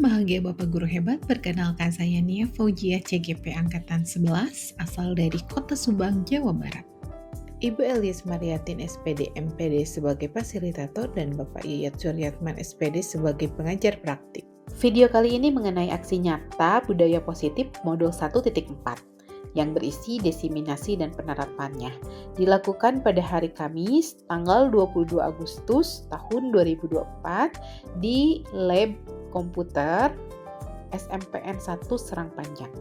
bahagia Bapak Guru Hebat, perkenalkan saya Nia Faujiah CGP Angkatan 11, asal dari Kota Subang, Jawa Barat. Ibu Elias Mariatin SPD MPD sebagai fasilitator dan Bapak Yayat Suryatman SPD sebagai pengajar praktik. Video kali ini mengenai aksi nyata budaya positif modul 1.4 yang berisi diseminasi dan penerapannya. Dilakukan pada hari Kamis, tanggal 22 Agustus tahun 2024 di Lab Komputer SMPN 1 Serang Panjang.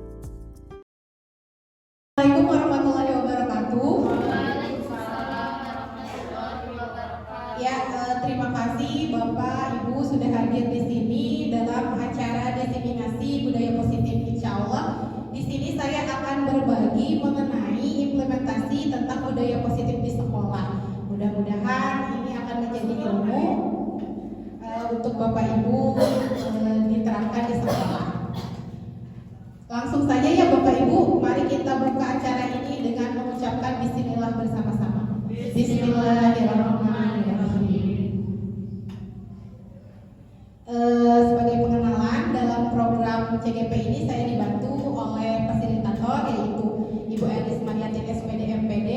Assalamualaikum warahmatullahi wabarakatuh. Ya, terima kasih Bapak Ibu sudah hadir di sini dalam acara diseminasi budaya positif. Insya Allah di sini saya akan berbagi mengenai implementasi tentang budaya positif di sekolah. Mudah-mudahan ini akan menjadi ilmu untuk Bapak Ibu diterapkan di sekolah. Langsung saja ya Bapak Ibu, mari kita buka acara ini dengan mengucapkan Bismillah bersama-sama. Bismillahirrahmanirrahim. Sebagai pengenalan, dalam program CGP ini saya dibantu oleh fasilitator yaitu Ibu Elias Mariatin SPD MPD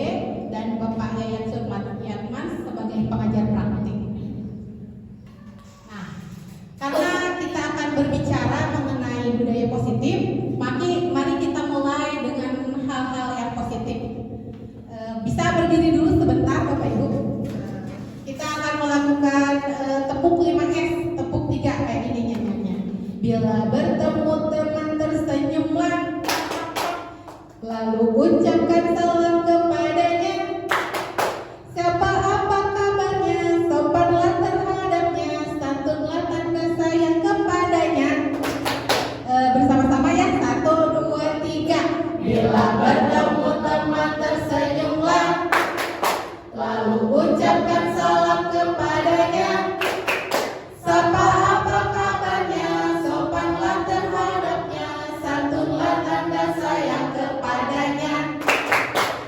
dan Bapak Yayat Suryatman sebagai pengajar praktik. Nah, karena kita akan berbicara mengenai budaya positif, mari kita mulai dengan hal-hal yang positif. Bisa berdiri dulu sebentar Bapak Ibu. Kita akan melakukan tepuk 5S, tepuk 3 kayak ini nyanyiannya. Bila bertemu teman tersenyumlah, lalu ucapkan salam kepadanya. Siapa apa kabarnya, sopanlah terhadapnya, santunlah tanda sayang kepadanya. Bersama-sama ya, 1, 2, 3. Bila bertemu teman tersenyumlah, lalu ucapkan salam kepadanya. Sapa apa kabarnya, sopanlah terhadapnya, santunlah tanda sayang kepadanya.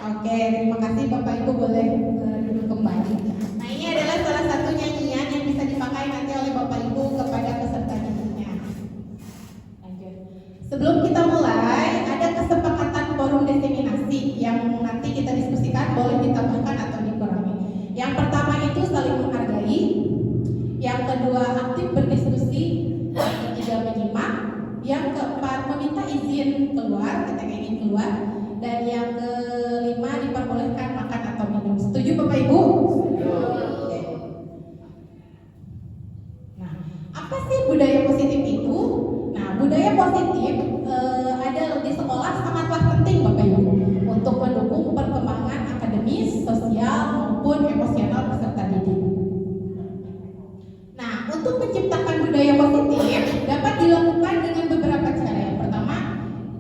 Oke, terima kasih Bapak Ibu, boleh duduk kembali. Nah, ini adalah salah satu nyanyian yang bisa dipakai nanti oleh Bapak Ibu kepada peserta didiknya. Lanjut. Sebelum kita mulai, ada kesepakatan forum diseminasi yang nanti kita diskusikan, boleh ditambahkan atau dikurangi. Yang pertama itu saling menghargai, yang kedua aktif berdiskusi, yang ketiga menyimak, yang keempat meminta izin keluar ketika ingin keluar, dan yang kelima diperbolehkan makan atau minum. Setuju Bapak Ibu? Oke. Nah, apa sih budaya positif itu? Nah, budaya positif ada di sekolah sangatlah penting Bapak Ibu untuk mendukung perkembangan akademis, sosial maupun emosional peserta didik. Nah, untuk menciptakan budaya positif dapat dilakukan dengan beberapa cara. Yang pertama,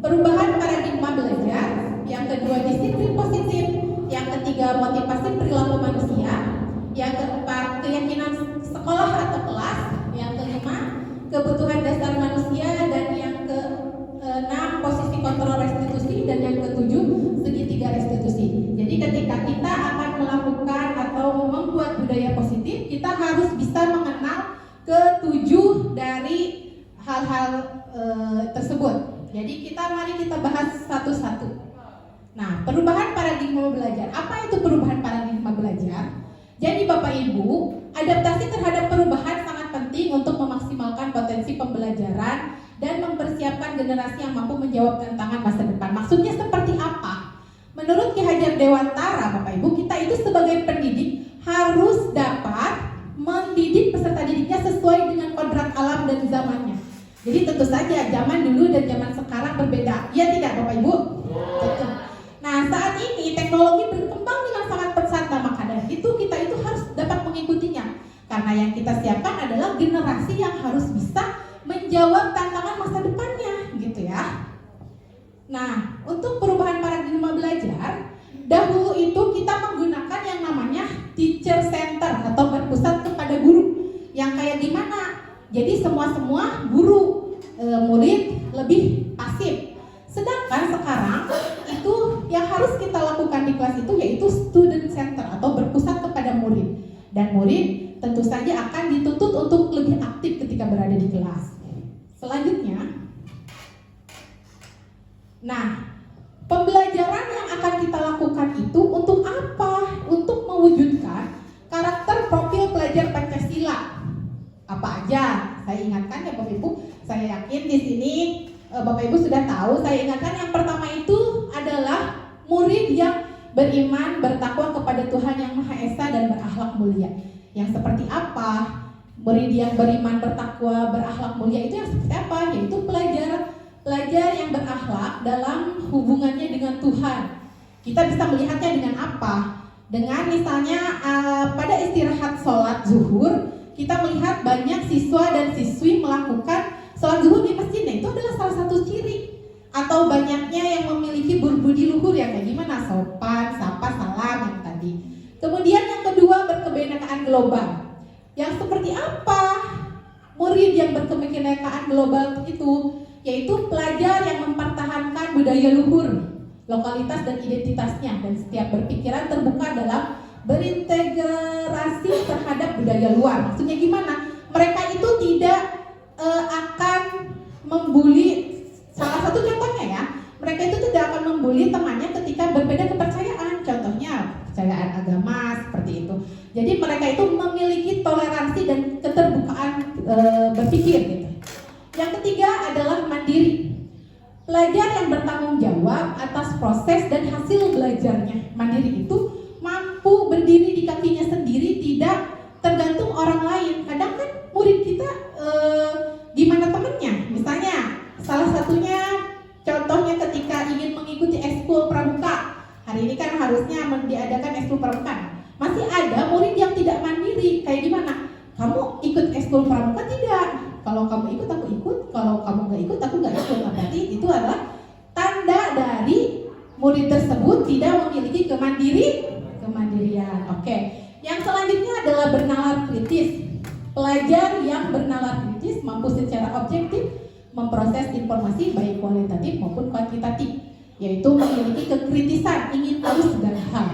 perubahan paradigma belajar, yang kedua disiplin positif, yang ketiga motivasi perilaku manusia, yang keempat keyakinan sekolah atau kelas, yang kelima kebutuhan dasar manusia, dan yang keenam posisi kontrol restitusi, dan yang ketujuh segitiga restitusi. Jadi ketika kita akan melakukan atau membuat budaya positif, kita harus bisa mengenal ketujuh dari hal-hal tersebut. Jadi mari kita bahas satu-satu. Nah, perubahan paradigma belajar. Apa itu perubahan paradigma belajar? Jadi Bapak Ibu, adaptasi terhadap perubahan sangat penting untuk memaksimalkan potensi pembelajaran dan mempersiapkan generasi yang mampu menjawab tantangan masa depan. Maksudnya seperti apa? Menurut Ki Hajar Dewantara, Bapak Ibu, kita itu sebagai pendidik harus dapat mendidik peserta didiknya sesuai dengan kodrat alam dan zamannya. Jadi tentu saja zaman dulu dan zaman sekarang berbeda. Iya tidak Bapak Ibu? Betul. Nah, saat ini teknologi berkembang dengan sangat pesat, maka dari itu kita itu harus dapat mengikutinya. Karena yang kita siapkan adalah generasi yang harus bisa menjawab tantangan masa depannya, gitu ya. Nah, untuk perubahan paradigma belajar, dahulu itu kita menggunakan yang namanya teacher center atau berpusat kepada guru. Yang kayak gimana? Jadi semua guru, murid lebih pasif. Sedangkan sekarang itu yang harus kita lakukan di kelas itu yaitu student center atau berpusat kepada murid. Dan murid tentu saja akan dituntut untuk lebih aktif ketika berada di kelas. Selain Nah, pembelajaran yang akan kita lakukan itu untuk apa? Untuk mewujudkan karakter profil pelajar Pancasila. Apa aja? Saya ingatkan ya Bapak Ibu, saya yakin di sini Bapak Ibu sudah tahu. Saya ingatkan yang pertama itu adalah murid yang beriman, bertakwa kepada Tuhan Yang Maha Esa dan berakhlak mulia. Yang seperti apa? Murid yang beriman, bertakwa, berakhlak mulia itu yang seperti apa? Yaitu pelajar yang berakhlak dalam hubungannya dengan Tuhan. Kita bisa melihatnya dengan apa? Dengan misalnya pada istirahat sholat zuhur, kita melihat banyak siswa dan siswi melakukan sholat zuhur di masjid. Nah, itu adalah salah satu ciri. Atau banyaknya yang memiliki budi luhur yang kayak gimana? Sopan, sapa, salam yang tadi. Kemudian yang kedua, berkebinekaan global. Yang seperti apa murid yang berkebinekaan global itu? Yaitu pelajar yang mempertahankan budaya luhur, lokalitas dan identitasnya, dan setiap berpikiran terbuka dalam berintegrasi terhadap budaya luar. Maksudnya gimana? Mereka itu tidak akan membuli. Salah satu contohnya ya, mereka itu tidak akan membuli temannya ketika berbeda kepercayaan. Contohnya kepercayaan agama seperti itu. Jadi mereka itu memiliki toleransi dan keterbukaan berpikir gitu. Yang ketiga adalah mandiri. Pelajar yang bertanggung jawab atas proses dan hasil belajarnya. Mandiri itu mampu berdiri di kakinya sendiri, tidak tergantung orang lain. Kadang kan murid kita gimana temennya? Misalnya salah satunya contohnya ketika ingin mengikuti ekskul pramuka. Hari ini kan harusnya diadakan ekskul pramuka. Masih ada murid yang tidak mandiri. Kayak gimana? Kamu ikut ekskul pramuka tidak? Kalau kamu ikut, aku ikut. Kalau kamu nggak ikut, aku nggak ikut. Berarti itu adalah tanda dari murid tersebut tidak memiliki kemandirian. Oke. Yang selanjutnya adalah bernalar kritis. Pelajar yang bernalar kritis mampu secara objektif memproses informasi baik kualitatif maupun kuantitatif, yaitu memiliki kekritisan, ingin tahu segala hal.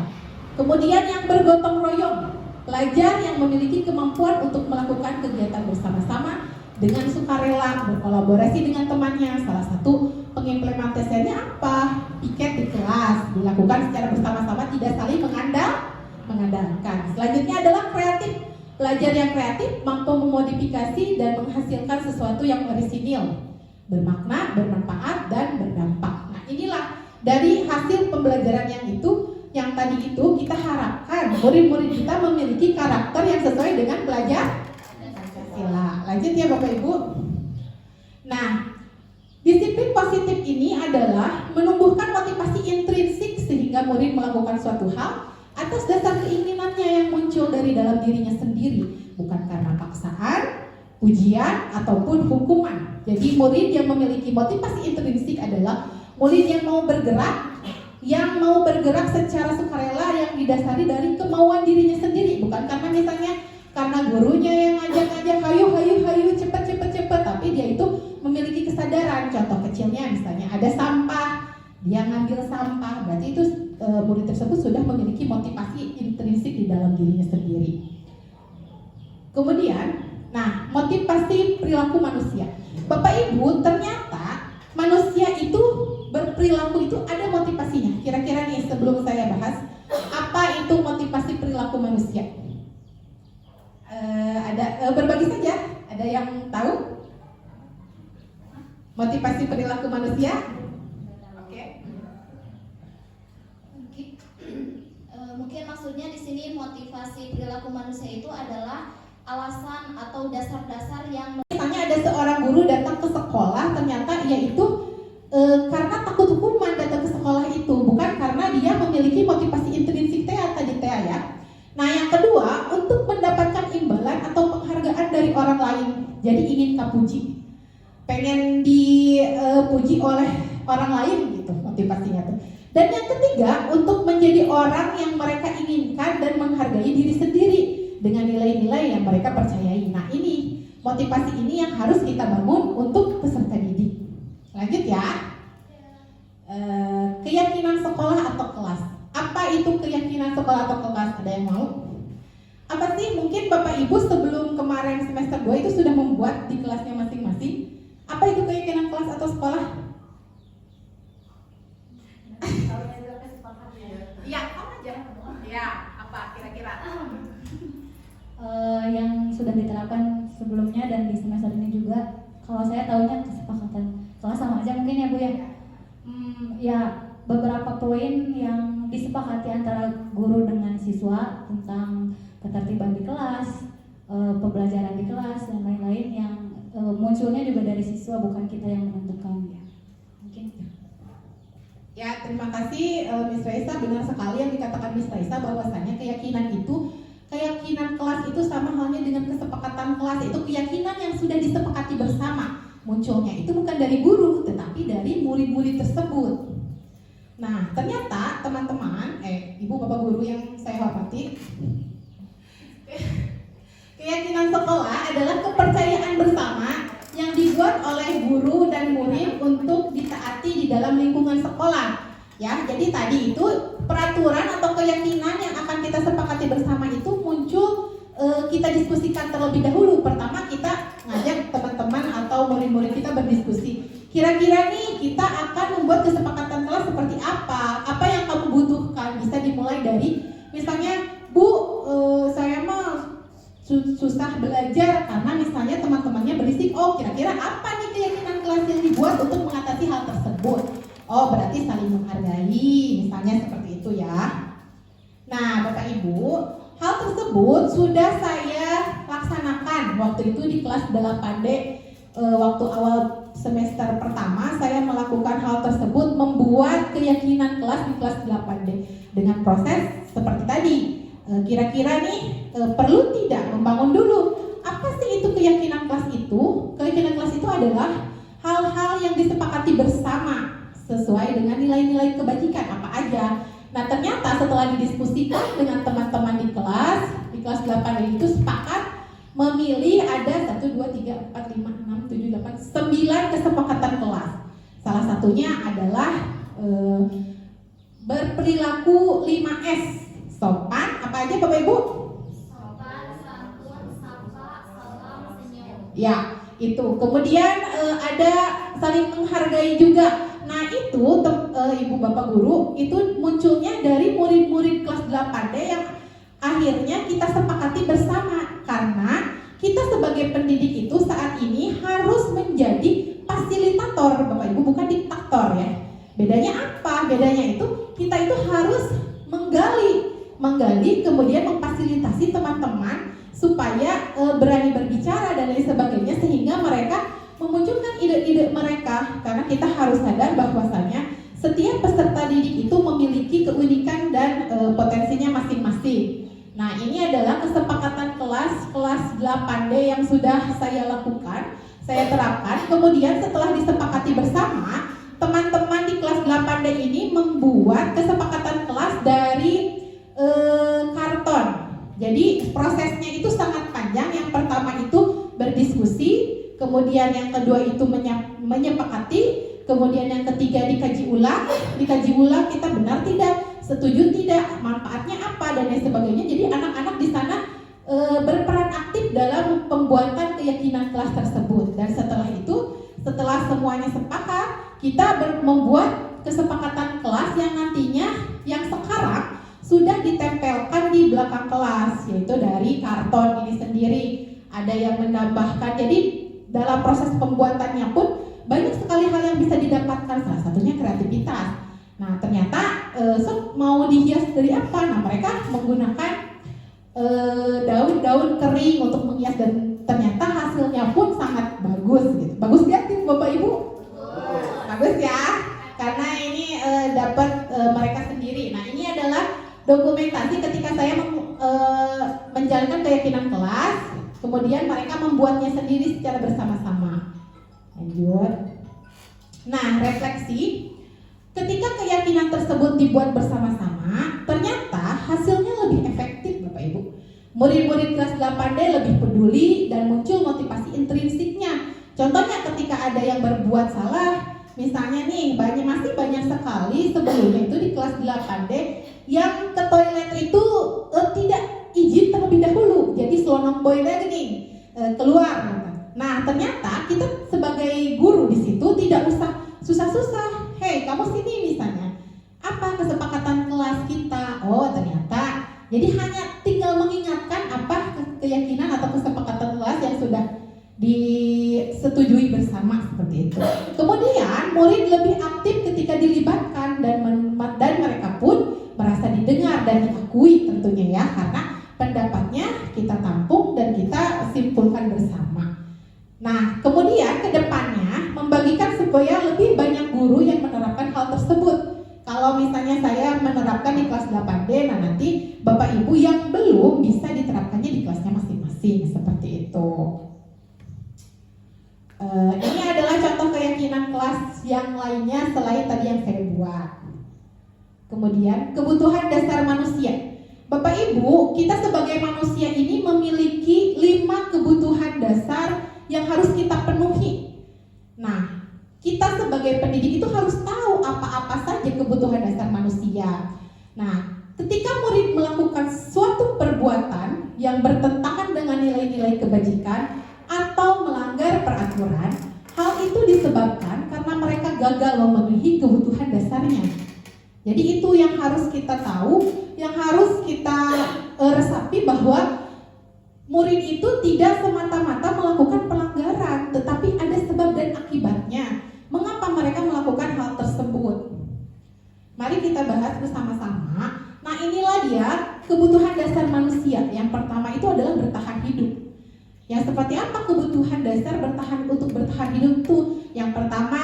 Kemudian yang bergotong royong. Pelajar yang memiliki kemampuan untuk melakukan kegiatan bersama-sama dengan sukarela, berkolaborasi dengan temannya. Salah satu pengimplementasiannya apa? Piket di kelas, dilakukan secara bersama-sama, tidak saling mengandalkan. Selanjutnya adalah kreatif. Pelajar yang kreatif mampu memodifikasi dan menghasilkan sesuatu yang orisinil, bermakna, bermanfaat, dan berdampak. Nah, inilah dari hasil pembelajaran yang tadi itu kita harapkan murid-murid kita memiliki karakter yang sesuai dengan pelajar Pancasila. Lanjut ya Bapak Ibu. Nah, disiplin positif ini adalah menumbuhkan motivasi intrinsik sehingga murid melakukan suatu hal atas dasar keinginannya yang muncul dari dalam dirinya sendiri, bukan karena paksaan, pujian, ataupun hukuman. Jadi murid yang memiliki motivasi intrinsik adalah murid yang mau bergerak secara sukarela, yang didasari dari kemauan dirinya sendiri, bukan karena misalnya karena gurunya yang ngajak-ngajak hayu cepet, tapi dia itu memiliki kesadaran. Contoh kecilnya misalnya ada sampah, dia ngambil sampah, berarti itu murid tersebut sudah memiliki motivasi intrinsik di dalam dirinya sendiri. Kemudian, nah, motivasi perilaku manusia. Bapak Ibu, ternyata manusia itu berperilaku itu ada motivasinya. Kira-kira nih sebelum saya bahas, apa itu motivasi perilaku manusia? Berbagi saja. Ada yang tahu? Motivasi perilaku manusia? Oke. Mungkin maksudnya di sini motivasi perilaku manusia itu adalah alasan atau dasar-dasar yang misalnya ada seorang guru datang ke sekolah, ternyata ia itu karena takut hukuman datang ke sekolah itu, bukan karena dia memiliki motivasi intrinsik tadi ya. Nah, yang kedua, untuk mendapatkan imbalan atau penghargaan dari orang lain. Jadi ingin kapuji, pengen dipuji oleh orang lain gitu motivasinya tuh. Dan yang ketiga, untuk menjadi orang yang mereka inginkan dan menghargai diri sendiri dengan nilai-nilai yang mereka percayai. Nah, ini motivasi ini yang harus kita bangun untuk peserta didik. Lanjut ya. Keyakinan sekolah atau kelas. Apa itu keyakinan sekolah atau kelas? Ada yang mau? Apa sih? Mungkin Bapak Ibu sebelum kemarin semester 2 itu sudah membuat di kelasnya masing-masing. Apa itu keyakinan kelas atau sekolah? yang sudah diterapkan sebelumnya dan di semester ini juga. Kalau saya tahunya kesepakatan kelas sama aja mungkin ya Bu ya. Ya beberapa poin yang disepakati antara guru dengan siswa tentang ketertiban di kelas, pembelajaran di kelas dan lain-lain yang munculnya juga dari siswa, bukan kita yang menentukan ya. Mungkin. Ya, terima kasih Miss Raisa. Benar sekali yang dikatakan Miss Raisa bahwasanya keyakinan kelas itu sama halnya dengan kesepakatan kelas, itu keyakinan yang sudah disepakati bersama. Munculnya itu bukan dari guru, tetapi dari murid-murid tersebut. Nah, ternyata teman-teman, ibu bapak guru yang saya hormati, keyakinan sekolah adalah kepercayaan bersama yang dibuat oleh guru dan murid untuk ditaati di dalam lingkungan sekolah. Ya, jadi tadi itu peraturan atau keyakinan yang akan kita sepakati bersama itu muncul, kita diskusikan terlebih dahulu. Pertama kita ngajak teman-teman atau murid-murid kita berdiskusi. Kira-kira nih kita akan membuat kesepakatan kelas seperti apa? Apa yang kamu butuhkan? Bisa dimulai dari misalnya, Bu, saya mah susah belajar karena misalnya teman-temannya berisik. Oh, kira-kira apa nih keyakinan kelas yang dibuat untuk mengatasi hal tersebut? Oh, berarti saling menghargai, misalnya seperti itu ya. Nah, Bapak Ibu, hal tersebut sudah saya laksanakan waktu itu di kelas 8D. Waktu awal semester pertama saya melakukan hal tersebut, membuat keyakinan kelas di kelas 8D dengan proses seperti tadi. Kira-kira nih perlu tidak membangun dulu apa sih itu keyakinan kelas itu? Keyakinan kelas itu adalah hal-hal yang disepakati bersama sesuai dengan nilai-nilai kebajikan apa aja. Nah, ternyata setelah didiskusikan dengan teman-teman di kelas 8 itu sepakat memilih ada 1, 2, 3, 4, 5, 6, 7, 8, 9 kesepakatan kelas. Salah satunya adalah berperilaku 5S. Sopan, apa aja Bapak Ibu? Sopan, santun, sapa, salam, senyum. Ya, itu. Kemudian ada saling menghargai juga. Nah, itu Ibu Bapak Guru, itu munculnya dari murid-murid kelas 8D yang akhirnya kita sepakati bersama. Karena kita sebagai pendidik itu saat ini harus menjadi fasilitator, Bapak Ibu, bukan diktator ya. Bedanya apa? Bedanya itu kita itu harus menggali, kemudian memfasilitasi teman-teman supaya berani berbicara dan lain sebagainya, sehingga mereka memunculkan ide-ide mereka. Karena kita harus sadar bahwasanya setiap peserta didik itu memiliki keunikan dan potensinya masing-masing. Nah, ini adalah kesepakatan kelas 8D yang sudah saya lakukan, saya terapkan. Kemudian setelah disepakati bersama, teman-teman di kelas 8D ini membuat kesepakatan kelas dari karton. Jadi prosesnya itu sangat panjang. Yang pertama itu berdiskusi, kemudian yang kedua itu menyepakati, kemudian yang ketiga dikaji ulang kita benar tidak, setuju tidak, manfaatnya apa dan lain sebagainya. Jadi anak-anak di sana berperan aktif dalam pembuatan keyakinan kelas tersebut. Dan setelah semuanya sepakat, kita membuat kesepakatan kelas yang nantinya, yang sekarang sudah ditempelkan di belakang kelas, yaitu dari karton ini sendiri. Ada yang menambahkan, jadi dalam proses pembuatannya pun banyak sekali hal yang bisa didapatkan, salah satunya kreativitas. Nah, ternyata mau dihias dari apa? Nah, mereka menggunakan daun-daun kering untuk menghias, dan ternyata hasilnya pun sangat bagus gitu. Bagus ya Bapak Ibu? Bagus ya, karena ini dapat mereka sendiri. Nah, ini adalah dokumentasi ketika saya menjalankan keyakinan kelas, kemudian mereka membuatnya sendiri secara bersama-sama. Lanjut. Nah, refleksi. Ketika keyakinan tersebut dibuat bersama-sama, ternyata hasilnya lebih efektif, Bapak Ibu. Murid-murid kelas 8D lebih peduli dan muncul motivasi intrinsiknya. Contohnya ketika ada yang berbuat salah, misalnya nih, masih banyak sekali sebelumnya itu di kelas 8D yang ke toilet itu tidak izin terlebih dahulu. Jadi selonong boy tadi nih keluar. Nah, ternyata kita sebagai guru di situ tidak usah susah-susah. Hei, kamu sini misalnya. Apa kesepakatan kelas kita? Oh, ternyata. Jadi hanya tinggal mengingatkan apa keyakinan kesepakatan kelas yang sudah disetujui bersama seperti itu. Kemudian murid lebih aktif ketika dilibatkan dan mereka pun merasa didengar dan diakui tentunya ya, karena pendapatnya kita tampung dan kita simpulkan bersama. Nah, kemudian ke depannya membagikan supaya lebih banyak guru yang menerapkan hal tersebut. Kalau misalnya saya menerapkan di kelas 8D, nah nanti Bapak Ibu yang belum bisa diterapkannya di kelasnya masing-masing seperti itu. Ini adalah contoh keyakinan kelas yang lainnya selain tadi yang saya buat. Kemudian kebutuhan dasar manusia. Bapak Ibu, kita sebagai manusia ini memiliki 5 kebutuhan dasar yang harus kita penuhi. Nah, kita sebagai pendidik itu harus tahu apa-apa saja kebutuhan dasar manusia. Nah, ketika murid melakukan suatu perbuatan yang bertentangan dengan nilai-nilai kebajikan atau melanggar peraturan, hal itu disebabkan karena mereka gagal memenuhi kebutuhan dasarnya. Jadi itu yang harus kita tahu, yang harus kita resapi, bahwa murid itu tidak semata-mata melakukan pelanggaran, tetapi ada sebab dan akibatnya. Mengapa mereka melakukan hal tersebut? Mari kita bahas bersama-sama. Nah, inilah dia kebutuhan dasar manusia. Yang pertama itu adalah bertahan hidup. Yang seperti apa kebutuhan dasar untuk bertahan hidup tuh? Yang pertama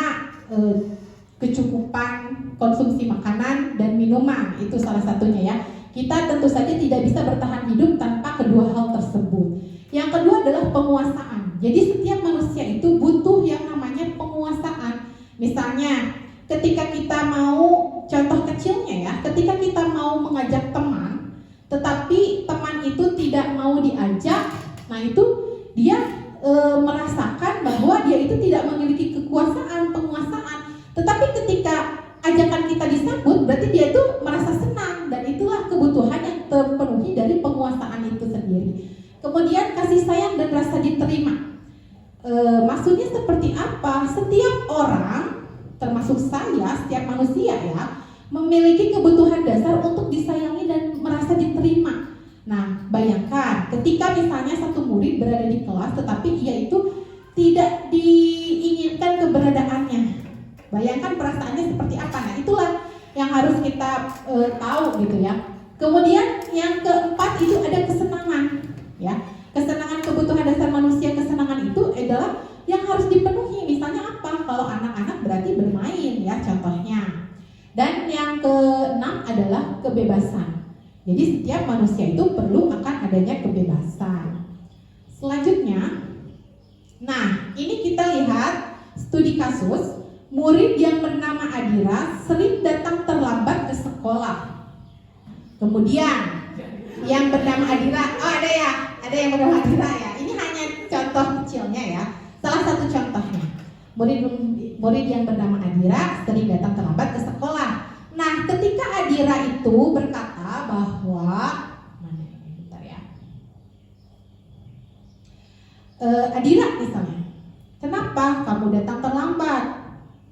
kecukupan konsumsi makanan dan minuman, itu salah satunya ya. Kita tentu saja tidak bisa bertahan hidup tanpa kedua hal tersebut. Yang kedua adalah penguasaan. Jadi setiap manusia itu butuh yang namanya penguasaan. Misalnya ketika kita mau, contoh kecilnya ya, ketika kita mau mengajak teman, tetapi teman itu tidak mau diajak, nah itu dia merasakan bahwa dia itu tidak memiliki kekuasaan, penguasaan. Tetapi ketika ajakan kita disambut, berarti dia itu merasa senang, dan itulah kebutuhan yang terpenuhi dari penguasaan itu sendiri. Kemudian kasih sayang dan rasa diterima. Maksudnya seperti apa? Setiap orang, termasuk saya, setiap manusia ya, memiliki kebutuhan dasar untuk disayangi dan merasa diterima. Nah, bayangkan ketika misalnya satu murid berada di kelas tetapi ia itu tidak diinginkan keberadaannya. Bayangkan perasaannya seperti apa. Nah, itulah yang harus kita tahu gitu ya. Kemudian yang keempat itu ada kesenangan ya. Kesenangan, kebutuhan dasar manusia, kesenangan itu adalah yang harus dipenuhi. Misalnya apa? Kalau anak-anak berarti bermain ya contohnya. Dan yang keenam adalah kebebasan. Jadi setiap manusia itu perlu akan adanya kebebasan. Selanjutnya, nah ini kita lihat studi kasus murid yang bernama Adira sering datang terlambat ke sekolah. Kemudian yang bernama Adira, oh ada yang bernama Adira ya. Ini hanya contoh kecilnya ya. Salah satu contohnya, murid yang bernama Adira sering datang terlambat ke sekolah. Nah, ketika Adira itu berkata bahwa Adira misalnya, kenapa kamu datang terlambat?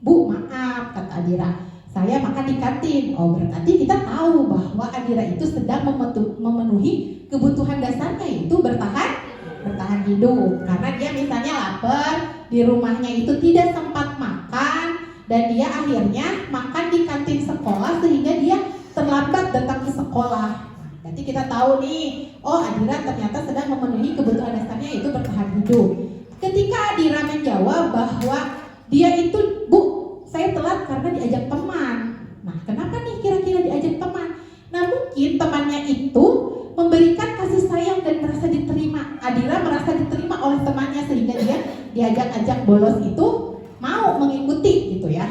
Bu, maaf, kata Adira, saya makan di kantin. Oh, berarti kita tahu bahwa Adira itu sedang memenuhi kebutuhan dasarnya, yaitu bertahan hidup. Karena dia misalnya lapar, di rumahnya itu tidak sempat makan, dan dia akhirnya makan di kantin sekolah sehingga dia terlambat datang ke sekolah. Berarti kita tahu nih, oh Adira ternyata sedang memenuhi kebutuhan dasarnya, yaitu bertahan hidup. Ketika Adira menjawab bahwa dia itu, Bu, saya telat karena diajak teman. Nah, kenapa nih kira-kira diajak teman? Nah, mungkin temannya itu memberikan kasih sayang dan merasa diterima. Adira merasa diterima oleh temannya sehingga dia diajak-ajak bolos itu mau mengikuti gitu ya.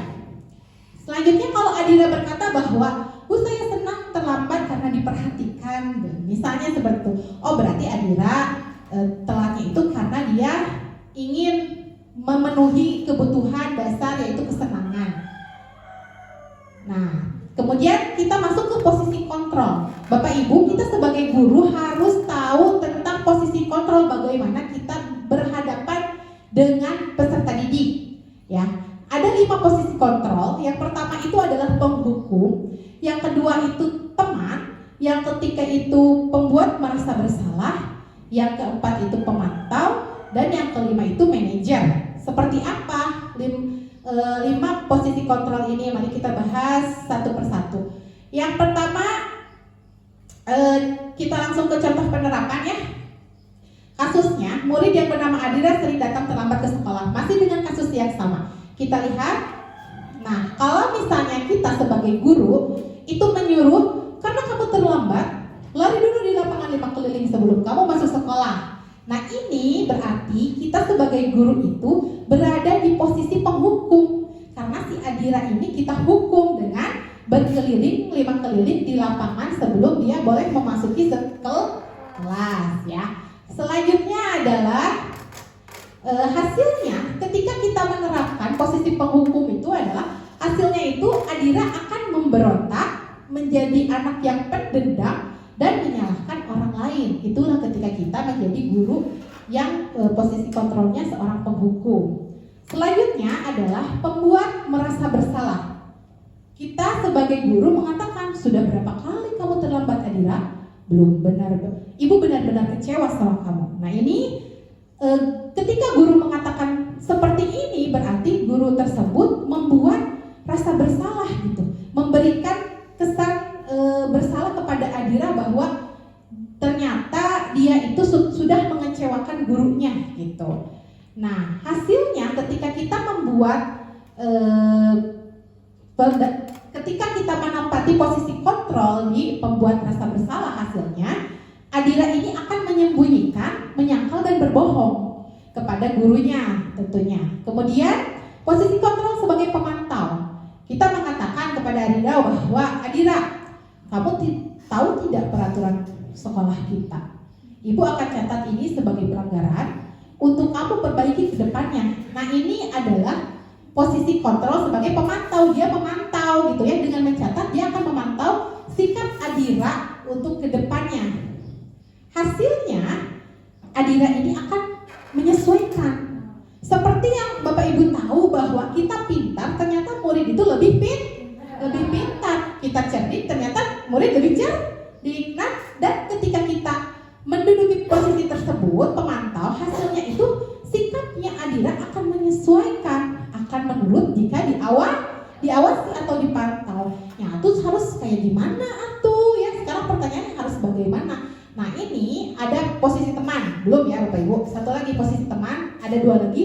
Selanjutnya kalau Adira berkata bahwa, Bu, saya senang terlambat karena diperhatikan, misalnya seperti itu. Oh, berarti Adira telatnya itu karena dia ingin memenuhi kebutuhan dasar, yaitu kesenangan. Nah, kemudian kita masuk ke posisi kontrol. Bapak Ibu, kita sebagai guru harus tahu tentang posisi kontrol, bagaimana kita berhadapan dengan peserta didik. Ya, ada 5 posisi kontrol. Yang pertama itu adalah penghukum, yang kedua itu teman, yang ketiga itu pembuat merasa bersalah, yang keempat itu pemaaf, dan yang kelima itu manajer. Seperti apa 5 posisi kontrol ini? Mari kita bahas satu persatu. Yang pertama, kita langsung ke contoh penerapan ya. Kasusnya, murid yang bernama Adira sering datang terlambat ke sekolah. Masih dengan kasus yang sama. Kita lihat, nah kalau misalnya kita sebagai guru itu menyuruh, karena kamu terlambat, lari dulu di lapangan 5 keliling sebelum kamu masuk sekolah. Nah ini berarti kita sebagai guru itu berada di posisi penghukum. Karena si Adira ini kita hukum dengan berkeliling 5 keliling di lapangan sebelum dia boleh memasuki kelas ya. Selanjutnya adalah hasilnya ketika kita menerapkan posisi penghukum itu adalah hasilnya itu Adira akan memberontak, menjadi anak yang pendendam dan menyalahkan orang lain. Itulah ketika kita menjadi guru yang posisi kontrolnya seorang penghukum. Selanjutnya adalah pembuat merasa bersalah. Kita sebagai guru mengatakan, sudah berapa kali kamu terlambat Adira? Belum benar, ibu benar-benar kecewa sama kamu. Nah ini ketika guru mengatakan seperti ini berarti guru tersebut membuat rasa bersalah gitu, memberikan kesan bersalah kepada Adira bahwa ternyata dia itu sudah mengecewakan gurunya gitu. Nah hasilnya ketika kita membuat ketika kita menempati posisi kontrol di pembuat rasa bersalah, hasilnya Adira ini akan menyembunyikan, menyangkal dan berbohong kepada gurunya tentunya. Kemudian posisi kontrol sebagai pemantau. Kita mengatakan kepada Adira bahwa Adira, kamu tahu tidak peraturan sekolah kita? Ibu akan catat ini sebagai pelanggaran untuk kamu perbaiki ke depannya. Nah ini adalah posisi kontrol sebagai pemantau. Dia memantau gitu ya, dengan mencatat dia akan memantau sikap Adira untuk kedepannya. Hasilnya Adira ini akan menyesuaikan. Seperti yang Bapak Ibu tahu bahwa kita pintar, ternyata murid itu lebih pintar. Kita cerdik, ternyata murid lebih cerdik. Nah, dan ketika kita menduduki posisi tersebut, pemantau, hasilnya itu sikapnya Adira akan menyesuaikan, akan menurut jika diawasi atau dipantau. Ya, itu harus kayak gimana atuh ya? Sekarang pertanyaannya harus bagaimana? Nah, ini ada posisi teman, belum ya Bapak Ibu? Satu lagi posisi teman, ada 2 lagi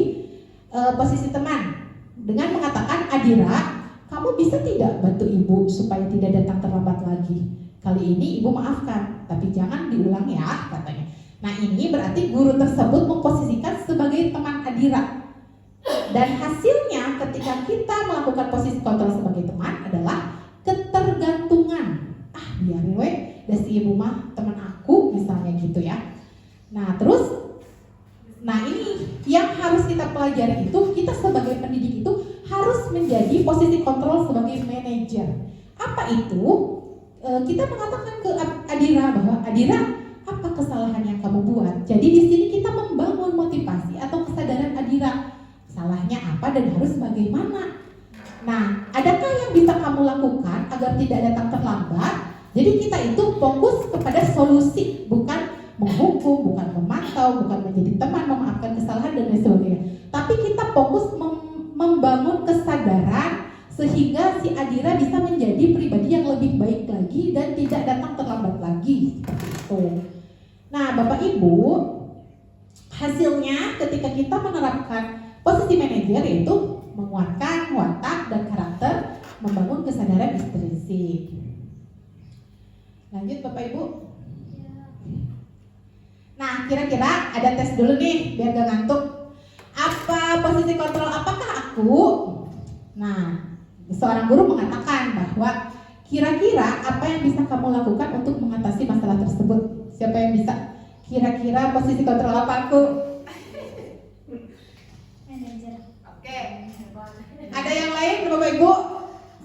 posisi teman. Dengan mengatakan, Adira, kamu bisa tidak bantu ibu supaya tidak datang terlambat lagi? Kali ini ibu maafkan, tapi jangan diulang ya, katanya. Nah, ini berarti guru tersebut memposisikan sebagai teman Adira. Dan hasilnya ketika kita melakukan posisi kontrol sebagai teman adalah ketergantungan. Biarin we, dan si ibu mah teman aku misalnya gitu ya. Nah terus, nah ini yang harus kita pelajari itu, kita sebagai pendidik itu harus menjadi posisi kontrol sebagai manajer. Apa itu? Kita mengatakan ke Adira bahwa Adira, apa kesalahan yang kamu buat? Jadi di sini kita membangun motivasi atau kesadaran Adira. Salahnya apa dan harus bagaimana? Nah, adakah yang bisa kamu lakukan agar tidak datang terlambat? Jadi kita itu fokus kepada solusi, bukan menghukum, bukan memantau, bukan menjadi teman, memaafkan kesalahan dan lain sebagainya. Tapi kita fokus membangun kesadaran sehingga si Adira bisa menjadi pribadi yang lebih baik lagi dan tidak datang terlambat lagi, seperti itu. Nah, Bapak Ibu, hasilnya ketika kita menerapkan posisi manajer yaitu menguatkan watak dan karakter, membangun kesadaran intrinsik. Lanjut Bapak Ibu. Nah, kira-kira ada tes dulu nih biar gak ngantuk. Apa posisi kontrol? Apakah aku? Nah, seorang guru mengatakan bahwa kira-kira apa yang bisa kamu lakukan untuk mengatasi masalah tersebut? Siapa yang bisa? Kira-kira posisi kontrol apa aku? Manajer. Oke. Ada yang lain Bapak Ibu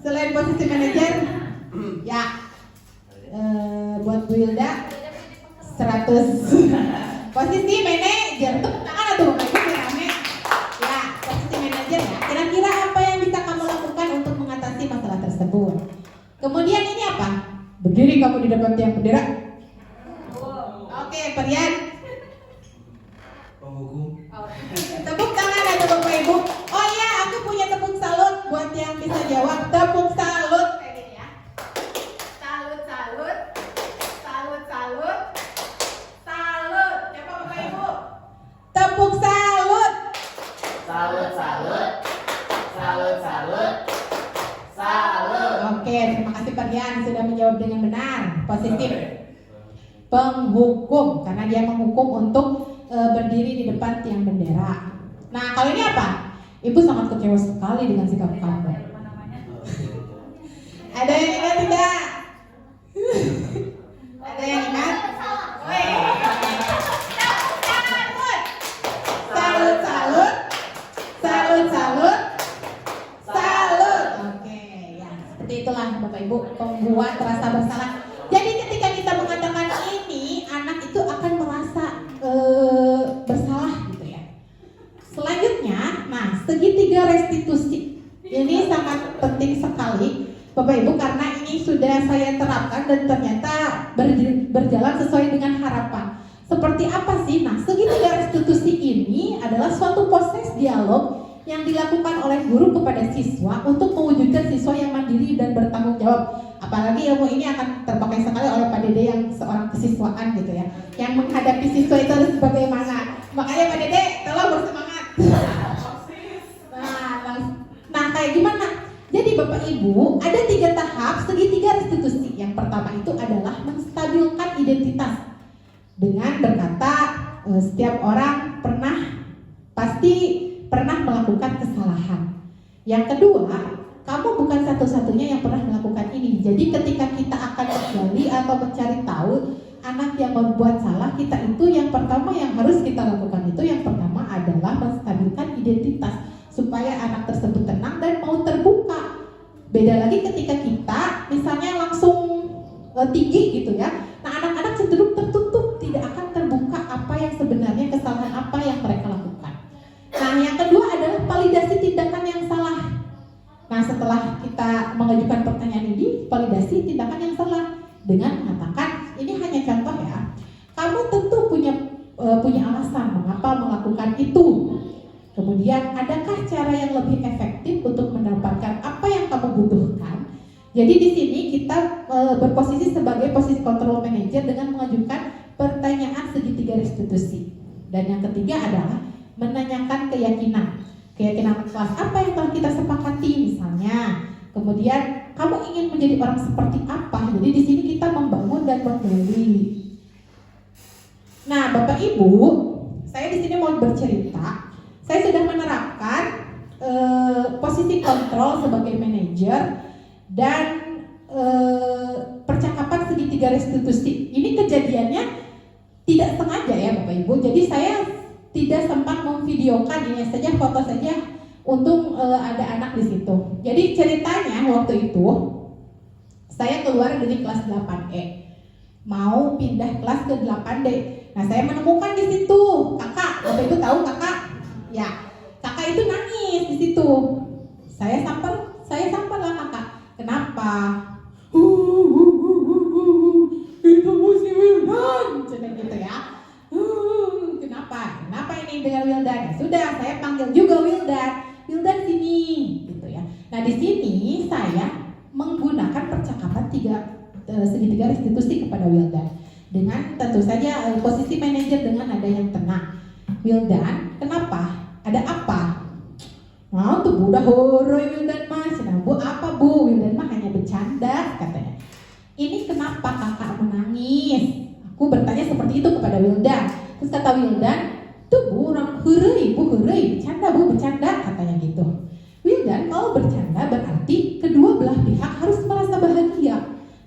selain posisi manajer? Ya. Buat Bu Hilda 100. Posisi manajer, tepuk tangan atau Bapak Ibu rame. Ya, posisi manajer ya. Kira-kira apa yang bisa kamu lakukan untuk mengatasi masalah tersebut? Kemudian ini apa? Berdiri kamu di depan tiang bendera. Oke, Perian. Penghukum. Tepuk tangan ada Bapak Ibu. Oh iya, aku punya tepuk salut buat yang bisa jawab. Tepuk salut. Kayak gini ya. Salut, salut. Salut, salut. Salut. Siapa Bapak Ibu? Tepuk salut. Salut, salut. Salut, salut. Salut. Oke, terima kasih Pak Dian sudah menjawab dengan benar. Positif. Penghukum, karena dia menghukum untuk berdiri di depan tiang bendera. Nah, kalau ini apa? Ibu sangat kecewa sekali dengan sikap kamu. Ada yang ingat tidak? Ada yang ingat? Weh. Salut, salut. Salut, salut. Salut. Oke, ya. Seperti itulah Bapak Ibu, pembuat rasa bersalah. Jadi ketika kita mengatakan ini, anak itu akan merasa bersalah gitu ya. Selanjutnya, nah segitiga restitusi ini sangat penting sekali Bapak Ibu, karena ini sudah saya terapkan dan ternyata berjalan sesuai dengan harapan. Seperti apa sih? Nah, segitiga restitusi ini adalah suatu proses dialog yang dilakukan oleh guru kepada siswa untuk mewujudkan siswa yang mandiri dan bertanggung jawab. Apalagi ilmu ini akan terpakai sekali oleh Pak Dede yang seorang kesiswaan gitu ya, yang menghadapi siswa itu harus bagaimana. Makanya Pak Dede tolong bersemangat. Nah kayak gimana? Jadi Bapak Ibu, ada 3 tahap segitiga restitusi. Yang pertama itu adalah menstabilkan identitas dengan berkata setiap orang pasti pernah melakukan kesalahan. Yang kedua, kamu bukan satu-satunya yang pernah melakukan ini. Jadi ketika kita akan menggali atau mencari tahu anak yang membuat salah, kita itu yang pertama yang harus kita lakukan itu yang pertama adalah menstabilkan identitas supaya anak tersebut tenang dan mau terbuka. Beda lagi ketika kita misalnya langsung tinggi gitu ya. Nah, anak-anak cenderung tertutup, tidak akan terbuka apa yang sebenarnya kesalahan apa yang mereka lakukan. Nah, yang kedua adalah validasi tindakan yang salah. Nah, setelah kita mengajukan pertanyaan ini, validasi tindakan yang salah dengan mengatakan, ini hanya contoh ya, kamu tentu punya alasan mengapa melakukan itu. Kemudian, adakah cara yang lebih efektif untuk mendapatkan apa yang kamu butuhkan? Jadi di sini kita berposisi sebagai posisi control manager dengan mengajukan pertanyaan segitiga restitusi. Dan yang ketiga adalah menanyakan keyakinan kelas apa yang telah kita sepakati misalnya. Kemudian kamu ingin menjadi orang seperti apa? Jadi di sini kita membangun dan menggali. Nah, Bapak Ibu, saya di sini mau bercerita. Saya sudah menerapkan posisi kontrol sebagai manajer dan percakapan segitiga restitusi. Ini kejadiannya tidak sengaja ya Bapak Ibu. Jadi saya tidak sempat memvideokan, ini saja foto saja untuk ada anak di situ. Jadi ceritanya waktu itu saya keluar dari kelas 8E, mau pindah kelas ke 8D. Nah, saya menemukan di situ kakak. Bapak Ibu tahu kakak? Ya, kakak itu nangis di situ. Saya samperlah kakak. Kenapa? Itu si Wildan, cina gitu ya. Kenapa ini dengan Wildan? Ya sudah, saya panggil juga Wildan. Wildan sini, gitu ya. Nah, di sini saya menggunakan percakapan segitiga restitusi kepada Wildan dengan tentu saja posisi manajer dengan nada yang tenang. Wildan, kenapa? Ada apa? Nah, tuh Bu udah horoi Wildan mas. Nah, Bu apa Bu? Wildan mah hanya bercanda katanya. Ini kenapa kakak menangis? Aku bertanya seperti itu kepada Wildan. Terus kata Wildan, tuh Bu orang horoi, Bu horoi, bercanda Bu, bercanda katanya gitu. Wildan, kalau bercanda berarti kedua belah pihak harus merasa bahagia.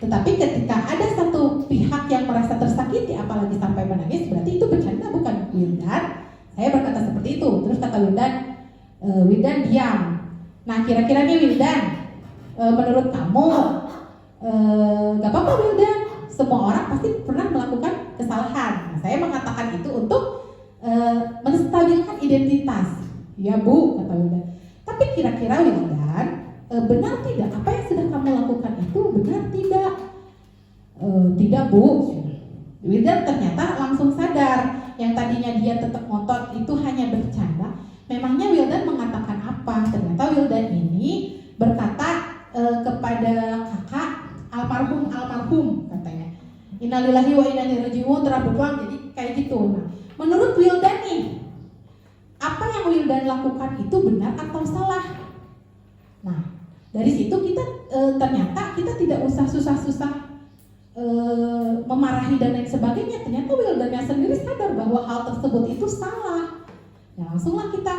Tetapi ketika ada satu pihak yang merasa tersakiti apalagi sampai menangis, berarti itu bercanda bukan Wildan. Saya berkata seperti itu. Terus kata Wildan, Wildan diam. Nah, kira-kira nih Wildan, menurut kamu gak apa-apa Wildan, semua orang pasti pernah melakukan kesalahan. Nah, saya mengatakan itu untuk menstabilkan identitas. Ya Bu, kata Wildan. Tapi kira-kira Wildan, benar tidak apa yang sudah kamu lakukan itu benar tidak? Tidak Bu. Wildan ternyata langsung sadar yang tadinya dia tetap ngotot itu hanya bercanda, memangnya Wildan mengatakan apa? Ternyata Wildan ini berkata kepada kakak, almarhum katanya, innalillahi wa inna ilaihi raji'un, telah berjuang, jadi kayak gitu. Nah, menurut Wildan nih, apa yang Wildan lakukan itu benar atau salah? Nah, dari situ kita ternyata kita tidak usah susah-susah memarahi dan lain sebagainya. Ternyata Wildannya sendiri sadar bahwa hal tersebut itu salah. Nah, langsunglah kita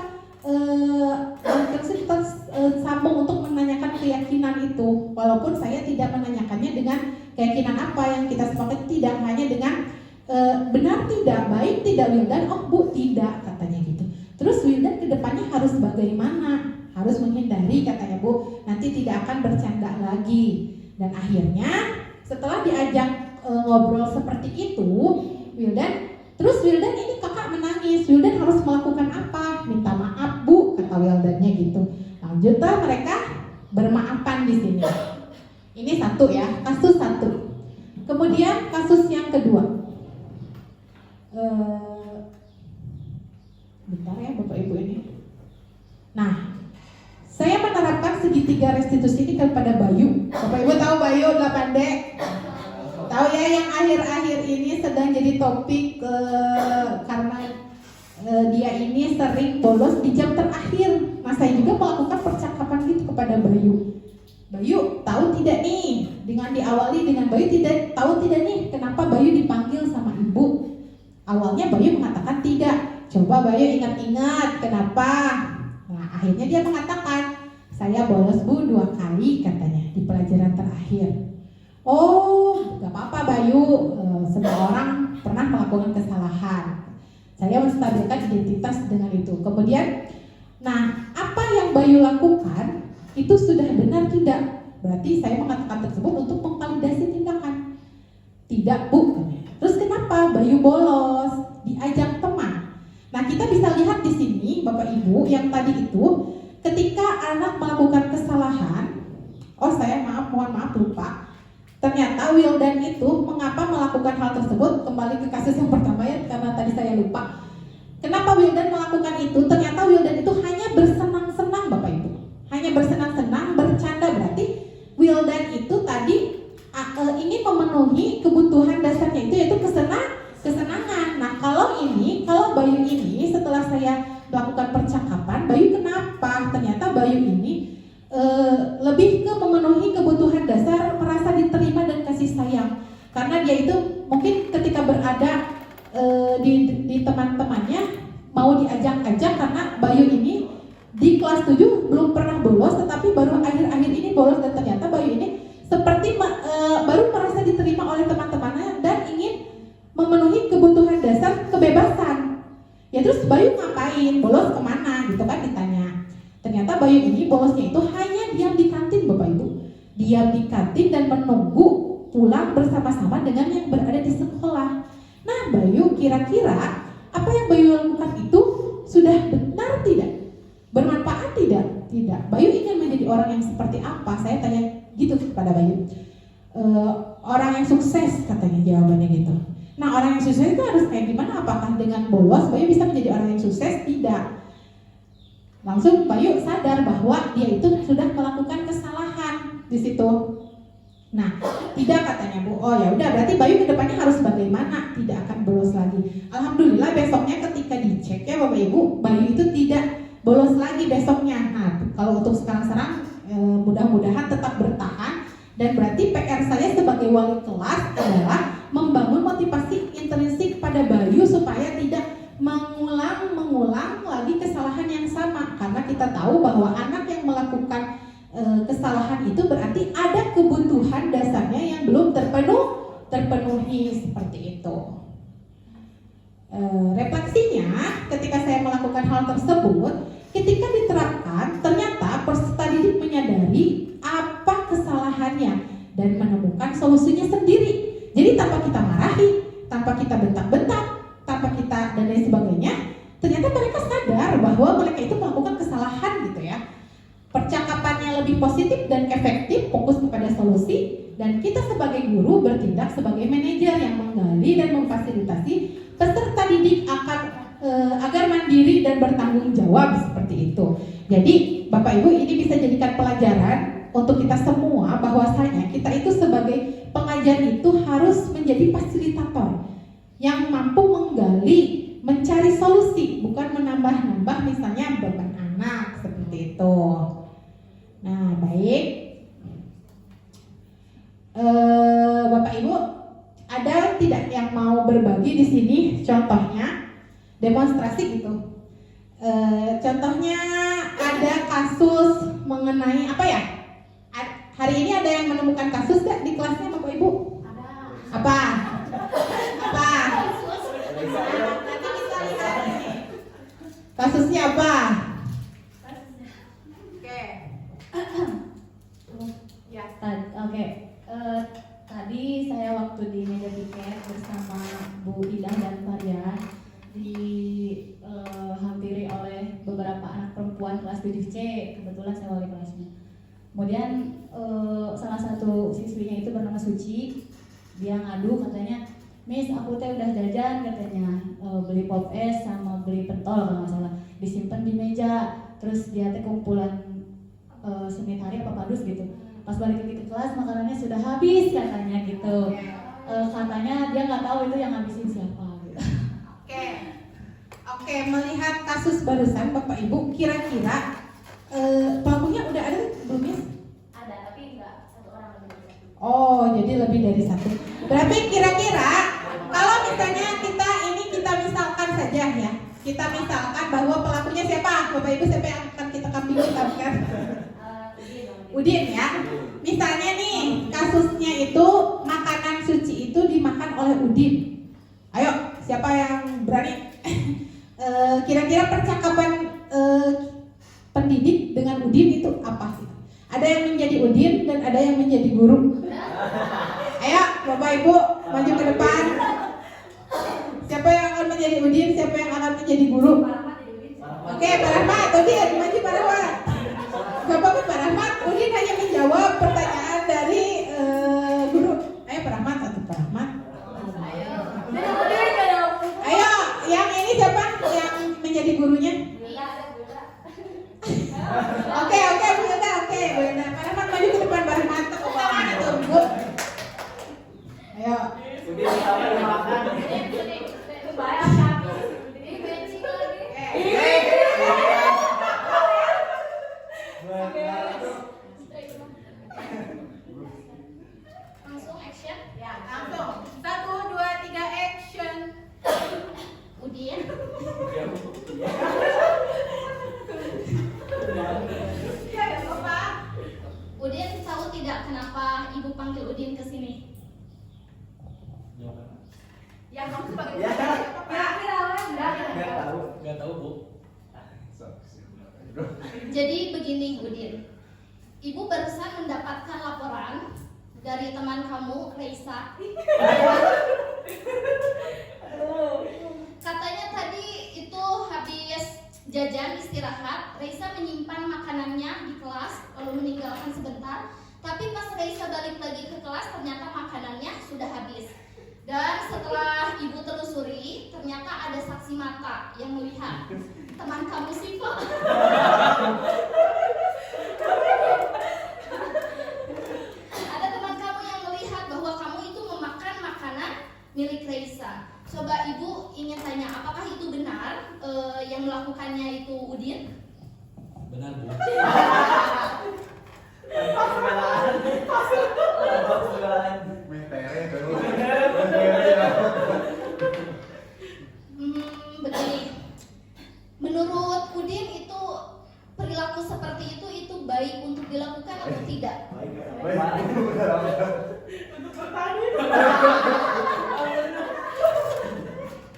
sambung untuk menanyakan keyakinan itu, walaupun saya tidak menanyakannya dengan keyakinan apa yang kita sepakati, tidak hanya dengan benar tidak, baik tidak Wildan, oh bu tidak, katanya gitu. Terus Wildan kedepannya harus bagaimana? Harus menghindari, katanya bu, nanti tidak akan bercanda lagi. Dan akhirnya setelah diajak ngobrol seperti itu, Wildan ini kakak menangis. Wildan harus melakukan apa? Minta maaf bu, kata Wildannya gitu. Lanjutlah mereka bermaafan di sini. Ini satu ya, kasus satu. Kemudian kasus yang kedua. Bentar ya Bapak Ibu ini. Nah, saya menerapkan segitiga restitusi ini kepada Bayu. Bapak Ibu tahu Bayu 8D? Tahu ya, yang akhir-akhir ini sedang jadi topik karena dia ini sering bolos di jam terakhir. Nah, saya juga melakukan percakapan gitu kepada Bayu. Bayu, tahu tidak nih, dengan diawali dengan Bayu, tahu tidak nih kenapa Bayu dipanggil sama ibu? Awalnya Bayu mengatakan tidak. Coba Bayu ingat-ingat kenapa? Nah, akhirnya dia mengatakan, saya bolos bu 2 kali katanya di pelajaran terakhir. Oh, gak apa-apa Bayu, semua orang pernah melakukan kesalahan. Saya menstabilkan identitas dengan itu. Kemudian, nah apa yang Bayu lakukan itu sudah benar tidak? Berarti saya mengatakan tersebut untuk memvalidasi tindakan. Tidak bu. Terus kenapa Bayu bolos? Diajak teman. Nah, kita bisa lihat di sini Bapak Ibu yang tadi itu, ketika anak melakukan kesalahan, mohon maaf lupa. Ternyata Wildan itu mengapa melakukan hal tersebut? Kembali ke kasus yang pertama ya, karena tadi saya lupa. Kenapa Wildan melakukan itu? Ternyata Wildan itu hanya bersenang-senang Bapak Ibu. Hanya bersenang-senang, bercanda. Berarti Wildan itu tadi ingin memenuhi kebutuhan dasarnya itu, yaitu kesenangan. Nah, kalau Bayu ini setelah saya melakukan percakapan, Bayu kenapa? Ternyata Bayu ini lebih ke memenuhi kebutuhan dasar, merasa diterima dan kasih sayang. Karena dia itu mungkin ketika berada di teman-temannya mau diajak-ajak, karena Bayu ini di kelas 7 belum pernah bolos, tetapi baru akhir-akhir ini bolos, dan ternyata Bayu ini seperti baru merasa diterima oleh teman-temannya dan ingin memenuhi kebutuhan dasar kebebasan. Ya terus Bayu ngapain? Bolos kemana? Gitu kan ditanya. Ternyata Bayu ini bolosnya itu hanya diam di kantin Bapak Ibu. Diam di kantin dan menunggu pulang bersama-sama dengan yang berada di sekolah. Nah Bayu, kira-kira apa yang Bayu lakukan itu sudah benar tidak? Bermanfaat tidak? Tidak. Bayu ingin menjadi orang yang seperti apa? Saya tanya gitu kepada Bayu. Orang yang sukses katanya jawabannya gitu. Nah orang yang sukses itu harus kayak gimana? Apakah dengan bolos Bayu bisa menjadi orang yang sukses? Tidak. Langsung Bayu sadar bahwa dia itu sudah melakukan kesalahan di situ. Nah, tidak katanya Bu. Oh ya udah, berarti Bayu kedepannya harus bagaimana? Tidak akan bolos lagi. Alhamdulillah besoknya ketika dicek ya Bapak Ibu, Bayu itu tidak bolos lagi besoknya. Nah, kalau untuk sekarang mudah-mudahan tetap bertahan. Dan berarti PR saya sebagai wali kelas adalah membangun motivasi intrinsik pada Bayu supaya tidak mengulang lagi kesalahan yang sama, karena kita tahu bahwa anak yang melakukan kesalahan itu berarti ada kebutuhan dasarnya yang belum terpenuhi seperti itu. Refleksinya ketika saya melakukan hal tersebut, ketika diterapkan ternyata peserta didik menyadari apa kesalahannya dan menemukan solusinya sendiri. Jadi tanpa kita marahi, tanpa kita bentak-bentak, tanpa kita dan lain sebagainya, ternyata mereka sadar bahwa mereka itu melakukan kesalahan gitu ya. Percakapannya lebih positif dan efektif, fokus kepada solusi, dan kita sebagai guru bertindak sebagai manajer yang menggali dan memfasilitasi peserta didik mandiri dan bertanggung jawab seperti itu. Jadi Bapak Ibu ini bisa jadikan pelajaran untuk kita semua bahwasanya kita itu sebagai pengajar itu harus menjadi fasilitator yang mampu menggali, mencari solusi, bukan menambah-nambah misalnya beban anak seperti itu. Nah, baik. Bapak Ibu, ada tidak yang mau berbagi di sini contohnya demonstrasi gitu? Contohnya ada kasus mengenai apa ya? Hari ini ada yang menemukan kasus gak di kelasnya Bapak Ibu? Ada. Apa? Apa? Kasusnya apa? Oke. Ya. Oke. Tadi saya waktu di meja piket bersama Bu Ida dan Varian dihampiri oleh beberapa anak perempuan kelas 7C, kebetulan saya wali kelasnya. Kemudian salah satu siswinya itu bernama Suci, dia ngadu katanya, Miss aku teh udah jajan katanya, beli pop es sama beli pentol kalau nggak salah, disimpan di meja, terus dia teh kumpulan semit hari apa padus gitu. Pas balik ke kelas makanannya sudah habis katanya gitu. Katanya dia nggak tahu itu yang habisin siapa gitu. Oke, melihat kasus barusan Bapak Ibu, kira-kira pelakunya udah ada belum ya? Ada, tapi enggak satu orang lebih dari satu. Oh, jadi lebih dari satu. Berarti kira-kira kalau misalnya kita misalkan saja ya, kita misalkan bahwa pelakunya siapa? Bapak Ibu siapa yang akan kita kambing hitamkan? Udin ya. Misalnya nih kasusnya itu makanan suci itu dimakan oleh Udin. Ayo, siapa yang berani? Kira-kira percakapan pendidik dengan Udin itu apa sih? Ada yang menjadi Udin dan ada yang menjadi guru. Ayo, Bapak Ibu maju ke depan. Siapa yang akan menjadi Udin? Siapa yang akan menjadi guru? Oke, Pak Rahmat, Udin maju Pak Rahmat. Bapak Pak Rahmat, Udin hanya menjawab pertanyaan dari guru. Ayo Pak Rahmat, satu Pak Rahmat. Ayo, yang ini siapa yang menjadi gurunya? Oke, Bu Yunda, oke, Bu Yunda. Pak Rahmat maju ke depan, Pak Rahmat. Tepuk tangan itu, Bu. Ayo. Udin apa yang makan? Langsung action. Ya, langsung. 1, 2, 3, action. Udin. Ya, Bapak. Udin tahu tidak kenapa ibu panggil Udin ke sini? Yang kamu sebagai Ya. Nggak tahu Bu. Jadi begini Udin, ibu barusan mendapatkan laporan dari teman kamu Reisa. Katanya tadi itu habis jajan istirahat, Reisa menyimpan makanannya di kelas lalu meninggalkan sebentar. Tapi pas Reisa balik lagi ke kelas ternyata makanannya sudah habis. Dan setelah ibu telusuri, ternyata ada saksi mata yang melihat teman kamu Siva. Ada teman kamu yang melihat bahwa kamu itu memakan makanan milik Reisa. Coba ibu ingin tanya, apakah itu benar yang melakukannya itu Udin? Benar Bu. Begini, menurut Udin itu perilaku seperti itu baik untuk dilakukan atau tidak?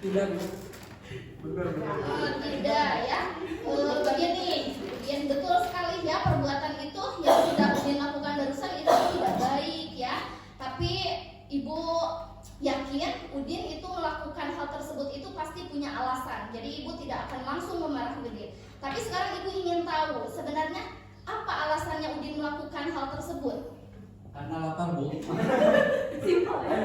Tidak Bu. Tidak ya. Begini, yang betul sekali ya, perbuatan itu yang sudah Udin lakukan barusan itu tidak baik ya. Tapi ibu yakin Udin itu melakukan hal tersebut itu pasti punya alasan. Jadi ibu tidak akan langsung memarahi Udin. Tapi sekarang ibu ingin tahu sebenarnya apa alasannya Udin melakukan hal tersebut? Karena lapar Bu. Simpel ya.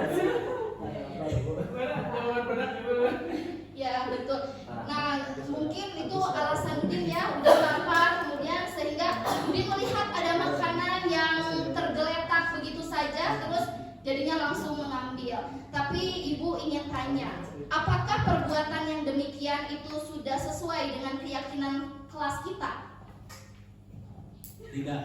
Ya betul. Nah mungkin itu alasan Udin ya, udah lapar, kemudian sehingga Udin melihat ada makanan yang tergeletak begitu saja, terus jadinya langsung mengambil. Tapi ibu ingin tanya, apakah perbuatan yang demikian itu sudah sesuai dengan keyakinan kelas kita? Tidak.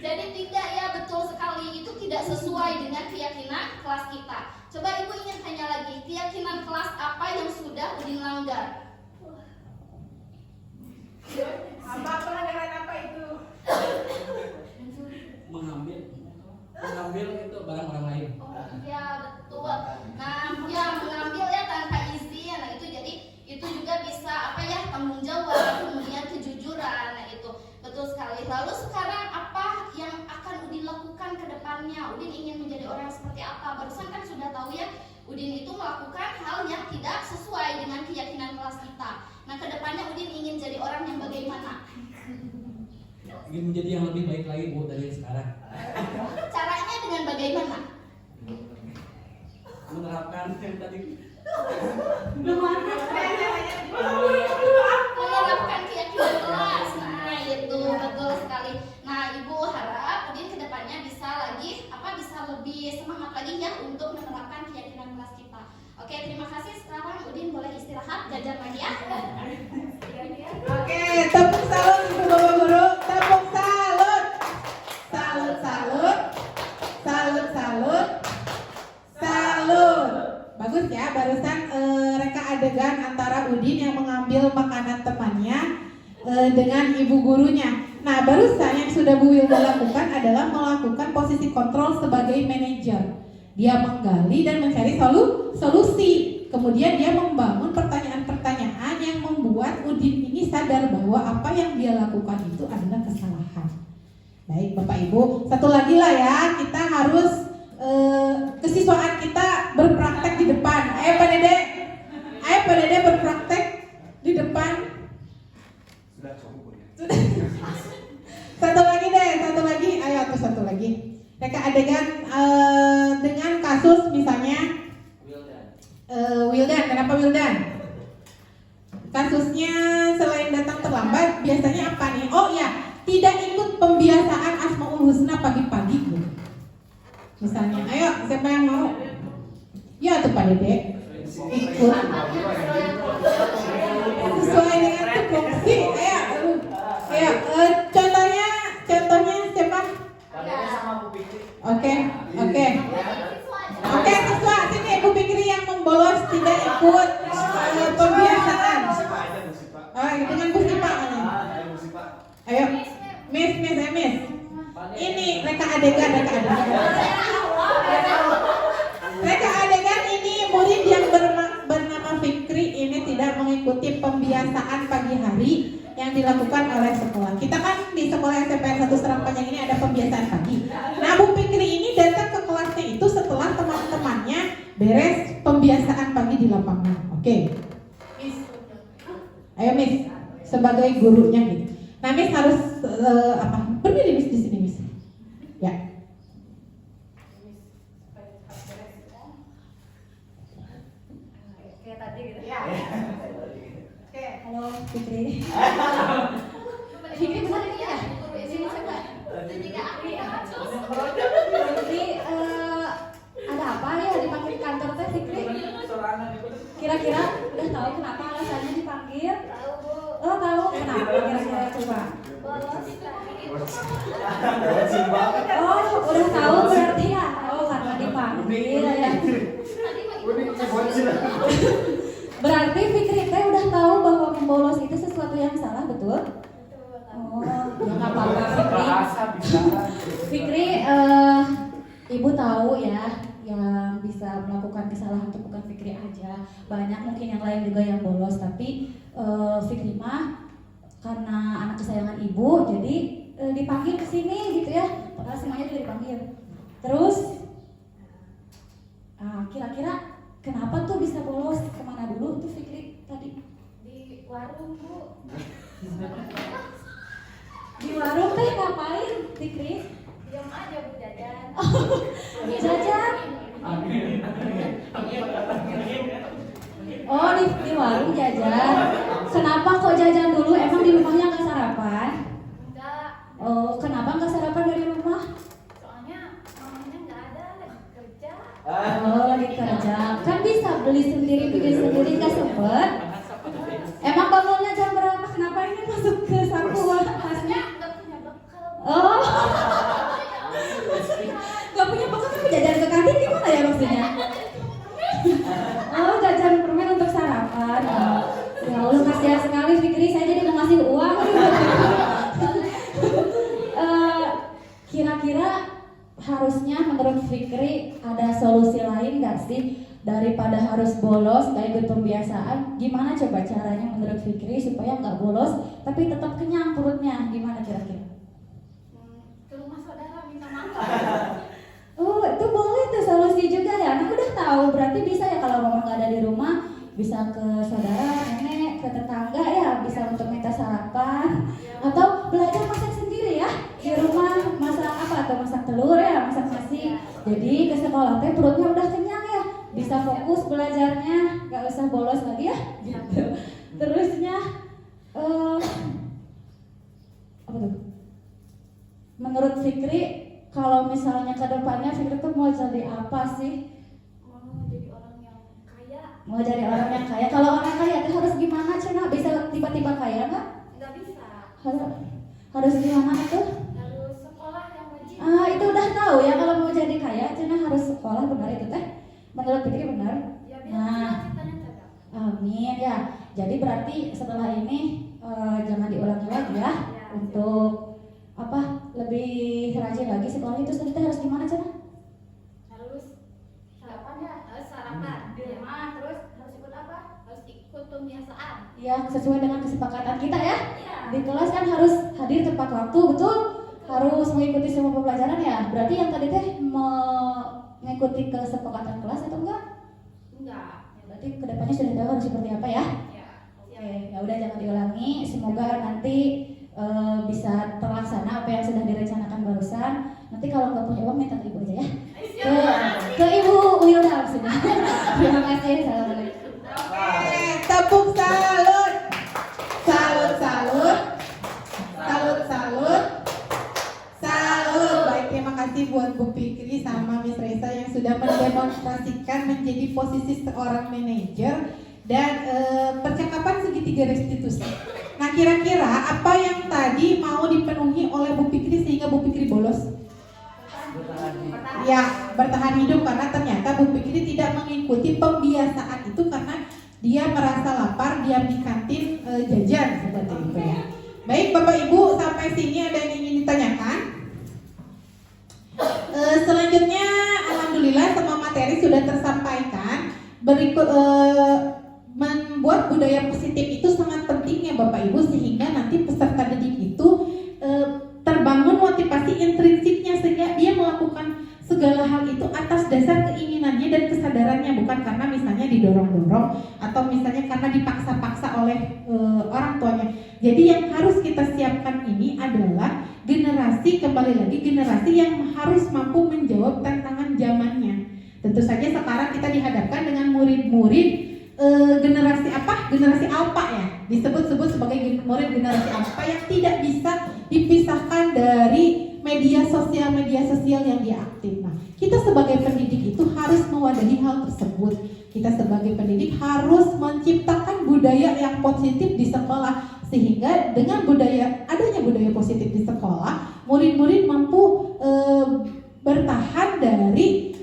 Jadi tidak ya, betul sekali, itu tidak sesuai dengan keyakinan kelas kita. Coba ibu ingin tanya lagi, keyakinan kelas apa yang sudah Udin langgar? Apa itu? Mengambil itu barang orang lain. Oh iya betul. Nah ya, mengambil ya tanpa izin. Nah itu jadi itu juga bisa apa ya, tanggung jawab, kemudian kejujuran. Nah itu betul sekali. Lalu sekarang apa yang akan Udin lakukan ke depannya? Udin ingin menjadi orang seperti apa? Barusan kan sudah tahu ya, Udin itu melakukan hal yang tidak sesuai dengan keyakinan kelas kita. Nah ke depannya Udin ingin jadi orang yang bagaimana? Ingin menjadi yang lebih baik lagi Bu dari yang sekarang. Caranya dengan bagaimana? Menerapkan yang tadi. Menerapkan keyakinan kelas. Nah itu betul sekali. Nah ibu harap Udin kedepannya bisa lebih semangat lagi ya untuk menerapkan keyakinan kelas kita. Oke, terima kasih. Sekarang Udin boleh istirahat, jajan lagi ya. Oke, tepuk salut ibu bapak guru, tepuk salut, salut, salut, salut, salut, salut. Bagus ya, barusan reka adegan antara Udin yang mengambil makanan temannya dengan ibu gurunya. Nah, barusan yang sudah Bu Wilda lakukan adalah melakukan posisi kontrol sebagai manajer. Dia menggali dan mencari solusi. Kemudian dia membangun pertanyaan-pertanyaan yang membuat Udin ini sadar bahwa apa yang dia lakukan itu adalah kesalahan. Baik Bapak Ibu, satu lagi lah ya, kita harus kesiswaan kita berpraktek di depan. Ayo Pak Dede berpraktek di depan. Satu lagi. Reka adegan dengan kasus misalnya Wildan. Kenapa Wildan? Kasusnya selain datang terlambat, biasanya apa nih? Oh ya, tidak ikut pembiasaan Asmaul Husna pagi-pagi. Misalnya, ayo siapa yang mau? Ya tuh Pak Dede ikut. Sesuai dengan tupoksi. Ayo, contohnya siapa? Oke, siswa sini Bu Fikri yang membolos tidak ikut pembiasaan. Dengan Bu Sipa. Ayo, Miss. Ini reka adegan. Reka adegan ini murid yang bernama Fikri ini tidak mengikuti pembiasaan pagi hari yang dilakukan oleh sekolah. Kita kan di sekolah SMPN 1 Serang Panjang ini ada pembiasaan pagi. Nah, Bu Fikri ini datang ke kelasnya itu setelah teman-temannya beres pembiasaan pagi di lapangan. Oke. Miss. Ayo Miss, sebagai gurunya gitu. Nah, Miss harus berdiri Miss di sini Miss. Ya. Kayak tadi gitu. Ya. Halo Fikri. Fikri benar ini ya? Sini coba. Fikri, ada apa ya dipanggil kantor teh Fikri? Kira-kira udah tahu kenapa alasannya dipanggil? Oh tahu kenapa kira-kira coba? Oh udah tahu berarti ya? Oh karena dipanggil ya. Berarti Fikri teh udah tahu bahwa membolos itu sesuatu yang salah, betul? Oh, ya nggak apa-apa Fikri. Ibu tahu ya, yang bisa melakukan kesalahan itu bukan Fikri aja. Banyak mungkin yang lain juga yang bolos, tapi Fikri mah karena anak kesayangan ibu, jadi dipanggil ke sini gitu ya. Padahal semuanya juga dipanggil. Terus, kira-kira kenapa tuh bisa bolos? Kemana dulu tuh Fikri tadi? Di warung Bu. Di warung teh ngapain Fikri? Diam aja Bu Jajan. Jajan. Oh di warung jajan. Kenapa kok jajan dulu? Emang di rumahnya nggak sarapan? Enggak, Oh kenapa nggak sarapan dari rumah? soalnya mamanya nggak ada, lagi kerja. Oh lagi kerja. Kan bisa beli sendiri bikin sendiri nggak sempet? Emang bangunnya jam berapa? Kenapa ini masuk ke saku tasnya? Nggak punya bekal. Oh nggak punya bekal tapi jajan ke kantin gimana ya maksudnya? Oh jajan permen untuk sarapan. Ya Allah kasihan sekali Fikri, saya jadi mau ngasih uang. Kira-kira harusnya menurut Fikri ada solusi lain nggak sih daripada harus bolos gak ikut pembiasaan? Gimana coba caranya menurut Fikri supaya nggak bolos tapi tetap kenyang perutnya? Gimana kira-kira? Ke rumah saudara minta makan. Oh itu boleh tuh solusi juga ya. Nah udah tahu berarti bisa ya kalau mama nggak ada di rumah bisa ke saudara, nenek, ke tetangga ya bisa untuk minta sarapan atau belajar masak sendiri ya di rumah, masak apa atau masak telur ya, masak nasi. Jadi ke sekolah teh perutnya udah kenyang ya, bisa fokus belajarnya, nggak usah bolos lagi ya gitu. Terusnya apa tuh? Menurut Fikri kalau misalnya ke depannya Fikri tuh mau jadi apa sih? Mau jadi orang yang kaya. Mau jadi orang yang kaya. Kalau orang kaya itu harus gimana Cina? Bisa tiba-tiba kaya nggak? Nggak bisa. Harus gimana tuh? Harus sekolah yang wajib. Itu udah tahu ya kalau mau jadi kaya Cina harus sekolah, benar itu teh? Menurut Fikri benar? Ya biar Nah. cita-citanya tercapai. Amin ya. Jadi berarti setelah ini jangan diulangi lagi ya untuk apa lebih rajin lagi sekolah itu sendiri harus gimana Cina? Harus sarapan ya, harus sarapan di rumah, terus harus ikut apa? Harus ikut pembiasaan. Ya sesuai dengan kesepakatan kita ya. Iya. Di kelas kan harus hadir tepat waktu, betul? Harus mengikuti semua pembelajaran ya. Berarti yang tadi teh mengikuti kesepakatan kelas atau enggak? Enggak. Berarti kedepannya sudah tahu harus seperti apa ya? Ya. Oke, ya udah jangan diulangi. Semoga nanti bisa terlaksana apa yang sudah direncanakan barusan. Nanti kalau nggak punya uang minta ke ibu aja ya. Ke Ibu Wilda maksudnya. Terima kasih. Assalamualaikum. Tepuk salut. Salut. Baik, terima kasih buat Bu Fikri sama Miss Reza yang sudah mendemonstrasikan menjadi posisi seorang manajer dan percakapan segitiga restitusi. Nah, kira-kira apa yang tadi mau dipenuhi oleh Bu Fikri sehingga Bu Fikri bolos? Ya, bertahan hidup karena ternyata Bu Fikri tidak mengikuti pembiasaan itu karena dia merasa lapar, diam di kantin jajan seperti itu ya. Baik, Bapak Ibu, sampai sini ada yang ingin ditanyakan? Selanjutnya, alhamdulillah semua materi sudah tersampaikan. Berikut membuat budaya positif itu sangat penting ya Bapak Ibu, sehingga nanti peserta didik itu terbangun motivasi intrinsiknya sehingga dia melakukan segala hal itu atas dasar keinginannya dan kesadarannya, bukan karena misalnya didorong-dorong atau misalnya karena dipaksa-paksa oleh orang tuanya. Jadi yang harus kita siapkan ini adalah generasi, kembali lagi generasi yang harus mampu menjawab tantangan zamannya. Tentu saja sekarang kita dihadapkan dengan murid-murid generasi apa? Generasi alpha ya, disebut-sebut sebagai murid generasi alpha yang tidak bisa dipisahkan dari media sosial yang dia aktif. Nah, kita sebagai pendidik itu harus mewadahi hal tersebut. Kita sebagai pendidik harus menciptakan budaya yang positif di sekolah, sehingga dengan adanya budaya positif di sekolah, murid-murid mampu bertahan dari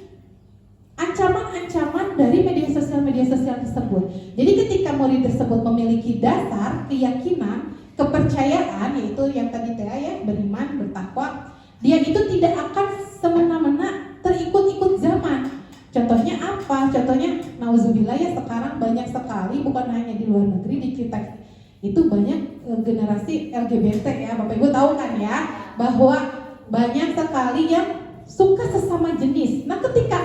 ancaman-ancaman dari media sosial tersebut. Jadi ketika murid tersebut memiliki dasar keyakinan, kepercayaan, yaitu yang tadi ya, beriman, bertakwa, dia itu tidak akan semena-mena terikut-ikut zaman. Contohnya apa? Contohnya nauzubillah ya, sekarang banyak sekali, bukan hanya di luar negeri, di kita itu banyak generasi LGBT ya. Bapak Ibu tahu kan ya, bahwa banyak sekali yang suka sesama jenis. Nah, ketika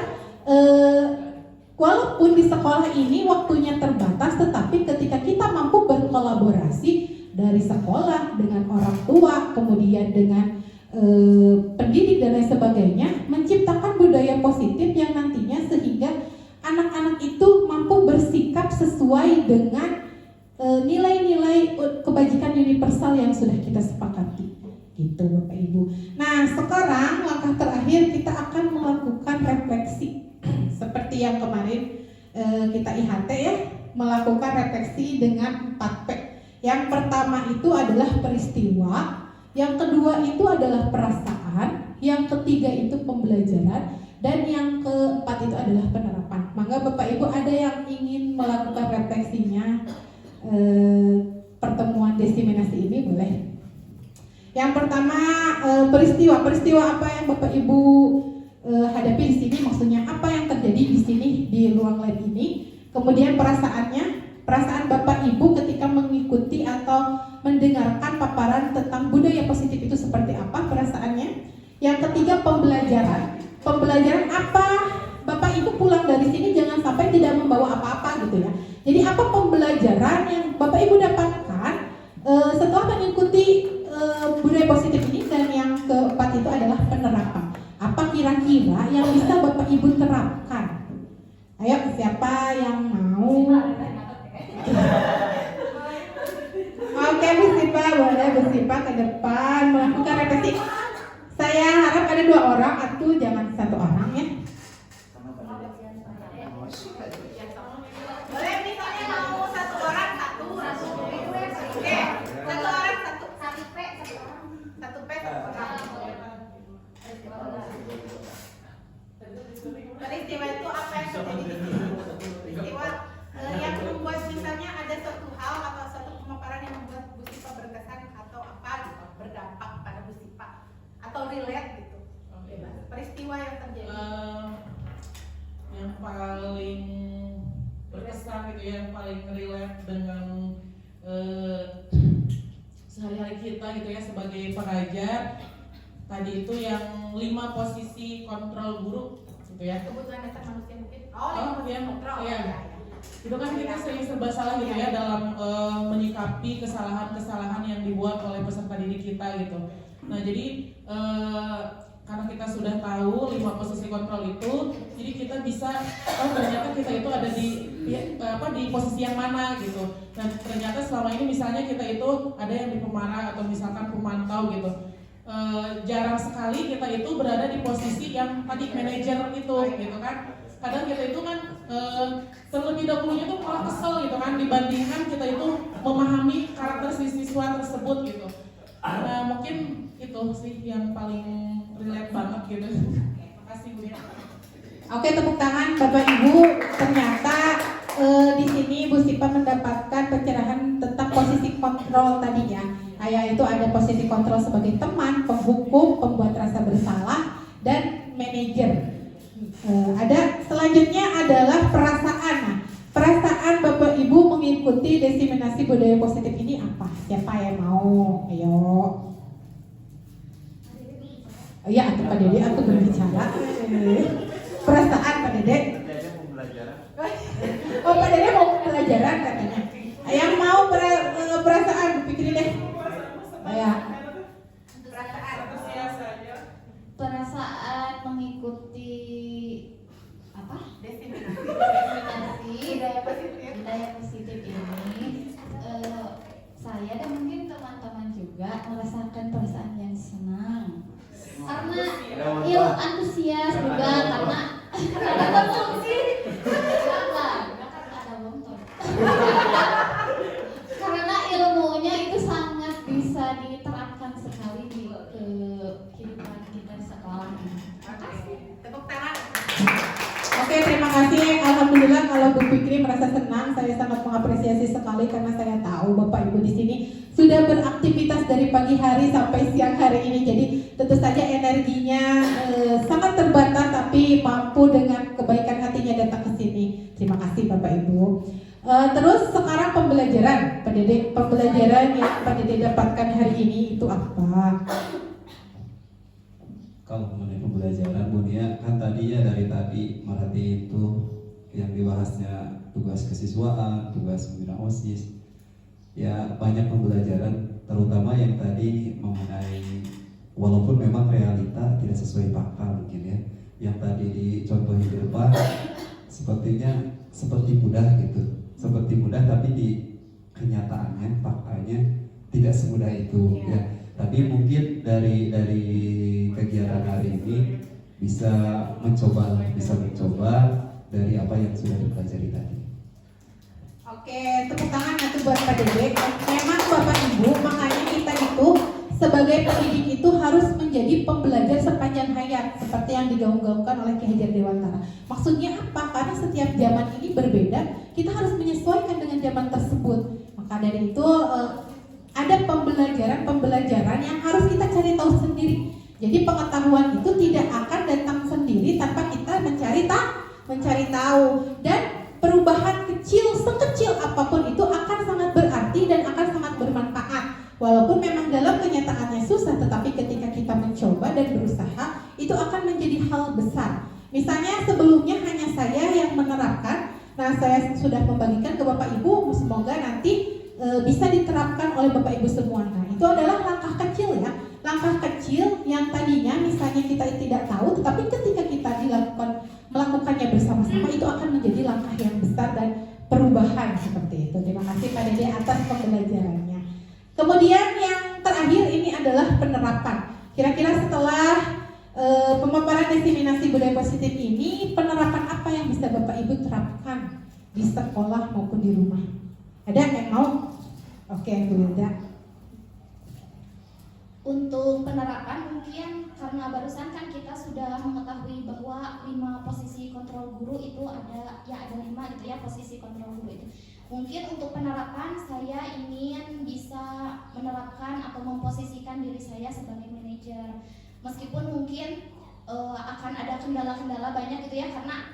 walaupun di sekolah ini waktunya terbatas, tetapi ketika kita mampu berkolaborasi dari sekolah dengan orang tua, kemudian dengan pendidik dan lain sebagainya, menciptakan budaya positif yang nantinya sehingga anak-anak itu mampu bersikap sesuai dengan nilai-nilai kebajikan universal yang sudah kita sepakati. Gitu Bapak Ibu. Nah, sekarang langkah terakhir kita akan melakukan refleksi. Seperti yang kemarin kita IHT ya, melakukan refleksi dengan 4P. Yang pertama itu adalah peristiwa, yang kedua itu adalah perasaan, yang ketiga itu pembelajaran, dan yang keempat itu adalah penerapan. Maka Bapak Ibu ada yang ingin melakukan refleksinya pertemuan diseminasi ini boleh. Yang pertama peristiwa apa yang Bapak Ibu hadapi di sini, maksudnya apa yang terjadi di sini di ruang lab ini. Kemudian perasaan Bapak Ibu ketika mengikuti atau mendengarkan paparan tentang budaya positif itu seperti apa perasaannya. Yang ketiga pembelajaran apa Bapak Ibu pulang dari sini jangan sampai tidak membawa apa-apa gitu ya. Jadi apa pembelajaran yang Bapak Ibu dapatkan setelah mengikuti budaya positif ini. Dan yang keempat itu adalah penerapan. Apa kira-kira yang bisa Bapak Ibu terapkan? Ayo, siapa yang mau? Oke, Bu Sipa, boleh Bu Sipa ke depan melakukan refleksi. Saya harap ada 2 orang, atau jangan 1 orang ya. Boleh misalnya mau 1 orang, 1. Oke, 1 orang, 1. 1 P. Peristiwa itu apa yang terjadi di sini? Peristiwa yang membuat misalnya ada suatu hal atau suatu pemaparan yang membuat Bu Sipa berkesan atau apa gitu, berdampak pada Bu Sipa atau relate gitu. Peristiwa yang terjadi. Yang paling berkesan gitu ya, yang paling relate dengan sehari-hari kita gitu ya sebagai pengajar. Tadi itu yang 5 posisi kontrol guru gitu ya. Kebutuhan dasar manusia mungkin. Ya, kontrol. iya. Itu kan kita sering serba salah gitu ya dalam menyikapi kesalahan-kesalahan yang dibuat oleh peserta didik kita gitu. Nah jadi karena kita sudah tahu 5 posisi kontrol itu, jadi kita bisa ternyata kita itu ada di posisi yang mana gitu. Dan ternyata selama ini misalnya kita itu ada yang di pemarah atau misalkan pemantau gitu. Jarang sekali kita itu berada di posisi yang tadi manajer itu gitu kan. Kadang kita itu kan terlebih dahulunya tuh malah kesel gitu kan dibandingkan kita itu memahami karakter siswa tersebut gitu. Nah mungkin itu sih yang paling relate banget gitu. Makasih Bu ya. Oke, tepuk tangan Bapak Ibu. Ternyata di sini Bu Sipa mendapatkan pencerahan tentang posisi kontrol tadinya. Yaitu ada posisi kontrol sebagai teman, penghukum, pembuat rasa bersalah, dan manajer. Ada selanjutnya adalah perasaan. Nah, perasaan Bapak Ibu mengikuti diseminasi budaya positif ini apa? Siapa yang mau? Ayo. Oh iya, atau Pak Dede aku berbicara. Perasaan Pak Dede. Oh, Pak Dede mau pelajaran katanya. Yang mau perasaan pikirin deh. Ya. Perasaan mengikuti apa? Diseminasi budaya positif ini, saya dan mungkin teman-teman juga merasakan perasaan yang senang karena antusias juga karena ada fungsi ada bontot karena ilmunya itu sangat bisa diterapkan sekali di kehidupan kita sekolah. Tepuk tangan. Oke, terima kasih. Alhamdulillah kalau Bu Fikri merasa senang, saya sangat mengapresiasi sekali karena saya tahu Bapak Ibu di sini sudah beraktivitas dari pagi hari sampai siang hari ini. Jadi tentu saja energinya sangat terbatas tapi mampu dengan kebaikan hatinya datang ke sini. Terima kasih Bapak Ibu. Terus sekarang pembelajaran yang Pak Dede dapatkan hari ini itu apa? Kalau mengenai pembelajaran Bu Nia, kan tadinya dari tadi merhati itu yang dibahasnya tugas kesiswaan, tugas pembina OSIS. Ya banyak pembelajaran, terutama yang tadi mengenai walaupun memang realita tidak sesuai fakta mungkin ya. Yang tadi dicontohi di depan sepertinya seperti mudah gitu, seperti mudah, tapi di kenyataannya, faktanya tidak semudah itu ya. Tapi mungkin dari kegiatan hari ini bisa mencoba dari apa yang sudah dipelajari tadi. Oke, tepuk tangan satu buat Pak Dede. Memang Bapak Ibu, makanya kita itu sebagai pendidik itu harus menjadi pembelajar sepanjang hayat seperti yang digaung-gaungkan oleh Ki Hajar Dewantara. Maksudnya apa? Karena setiap zaman ini berbeda, kita harus menyesuaikan dengan zaman tersebut. Maka dari itu ada pembelajaran yang harus kita cari tahu sendiri. Jadi pengetahuan itu tidak akan datang sendiri tanpa kita mencari tahu. Dan perubahan kecil, sekecil apapun itu akan sangat berarti dan akan sangat bermanfaat. Walaupun memang dalam kenyataannya susah, tetapi ketika kita mencoba dan berusaha, itu akan menjadi hal besar. Misalnya sebelumnya hanya saya yang menerapkan, nah saya sudah membagikan ke Bapak Ibu, semoga nanti bisa diterapkan oleh Bapak Ibu semua. Nah itu adalah langkah kecil ya, langkah kecil yang tadinya misalnya kita tidak tahu, tetapi ketika kita melakukannya bersama-sama itu akan menjadi langkah yang besar dan perubahan seperti itu. Terima kasih Pak Dede atas pembelajarannya. Kemudian yang terakhir ini adalah penerapan. Kira-kira setelah pemaparan diseminasi budaya positif ini, penerapan apa yang bisa Bapak Ibu terapkan di sekolah maupun di rumah? Ada yang mau? Oke, Bu Hilda. Untuk penerapan mungkin karena barusan kan kita sudah mengetahui bahwa 5 posisi kontrol guru itu ada 5 gitu ya, posisi kontrol guru itu. Mungkin untuk penerapan saya ingin bisa menerapkan atau memposisikan diri saya sebagai manajer. Meskipun mungkin akan ada kendala-kendala banyak gitu ya, karena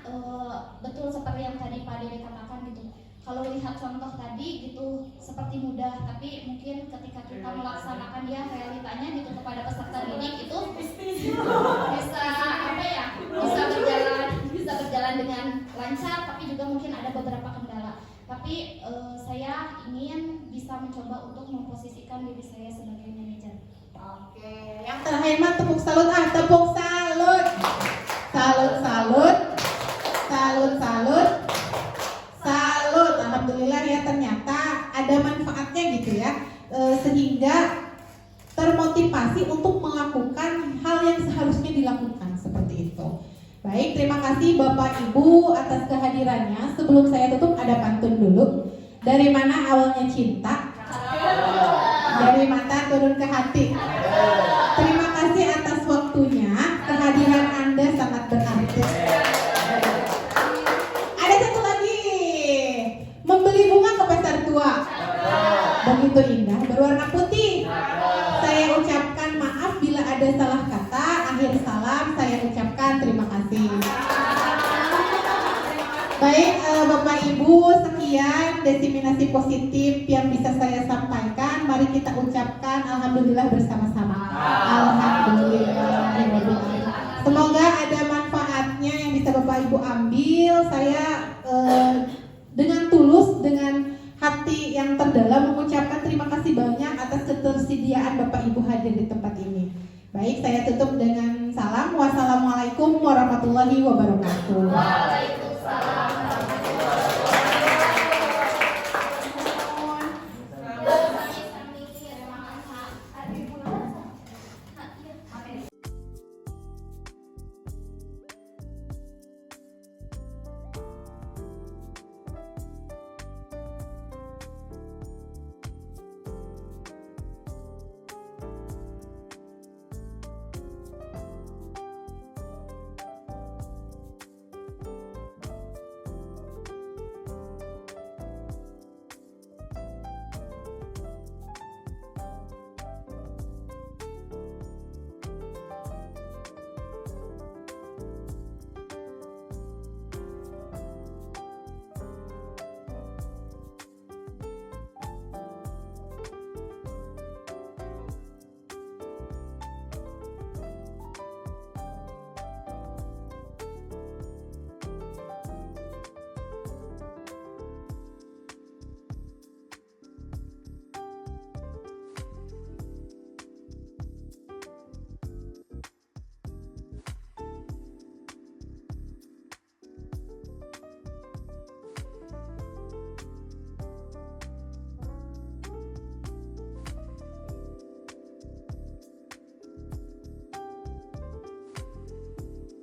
betul seperti yang tadi Pak Dede katakan gitu. Kalau lihat contoh tadi gitu seperti mudah, tapi mungkin ketika kita melaksanakan dia realitanya gitu kepada peserta didik itu bisa berjalan dengan lancar, tapi juga mungkin ada beberapa kendala. Tapi saya ingin bisa mencoba untuk memposisikan diri saya sebagai manajer. Oke, yang terakhir mah tepuk salut, tepuk salut. Salut. Alhamdulillah ya, ternyata ada manfaatnya gitu ya, sehingga termotivasi untuk melakukan hal yang seharusnya dilakukan seperti itu. Baik, terima kasih Bapak Ibu atas kehadirannya. Sebelum saya tutup ada pantun dulu. Dari mana awalnya cinta? Dari mata turun ke hati. Terima kasih atas waktunya. Kehadiran Anda sangat berarti. Ada satu lagi. Membeli bunga ke pasar tua. Begitu indah, berwarna putih. Saya ucapkan maaf bila ada salah kata. Akhir salam saya ucapkan terima kasih. Baik Bapak Ibu, sekian diseminasi positif yang bisa saya sampaikan. Mari kita ucapkan alhamdulillah bersama-sama. Alhamdulillah. Semoga ada manfaatnya yang bisa Bapak Ibu ambil. Saya dengan tulus, dengan hati yang terdalam mengucapkan terima kasih banyak atas ketersediaan Bapak Ibu hadir di tempat ini. Baik, saya tutup dengan salam. Wassalamualaikum warahmatullahi wabarakatuh. Waalaikumsalam.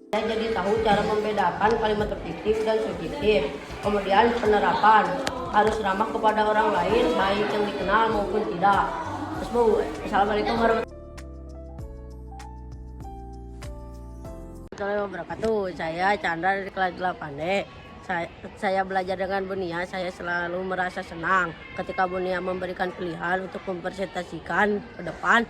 Saya jadi tahu cara membedakan kalimat tertitip dan subjektif. Kemudian penerapan harus ramah kepada orang lain, baik yang dikenal maupun tidak. Terus Bu, Assalamualaikum warahmatullahi wabarakatuh. Saya Chandra dari kelas 8D. Saya belajar dengan Bunia, saya selalu merasa senang ketika Bunia memberikan pilihan untuk mempresentasikan ke depan.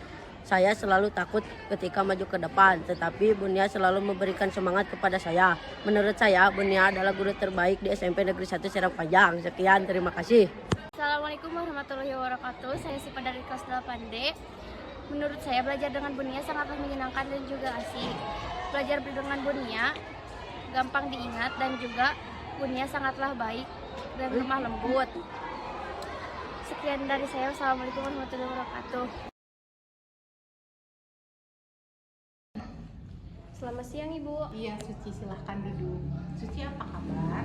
Saya selalu takut ketika maju ke depan, tetapi Bunia selalu memberikan semangat kepada saya. Menurut saya, Bunia adalah guru terbaik di SMP Negeri 1 Serang Panjang. Sekian, terima kasih. Assalamualaikum warahmatullahi wabarakatuh. Saya Sipa dari kelas 8D. Menurut saya, belajar dengan Bunia sangatlah menyenangkan dan juga asik. Belajar dengan Bunia gampang diingat dan juga Bunia sangatlah baik dan lemah lembut. Sekian dari saya. Wassalamualaikum warahmatullahi wabarakatuh. Selamat siang Ibu. Iya, Suci, silahkan duduk. Suci, apa kabar?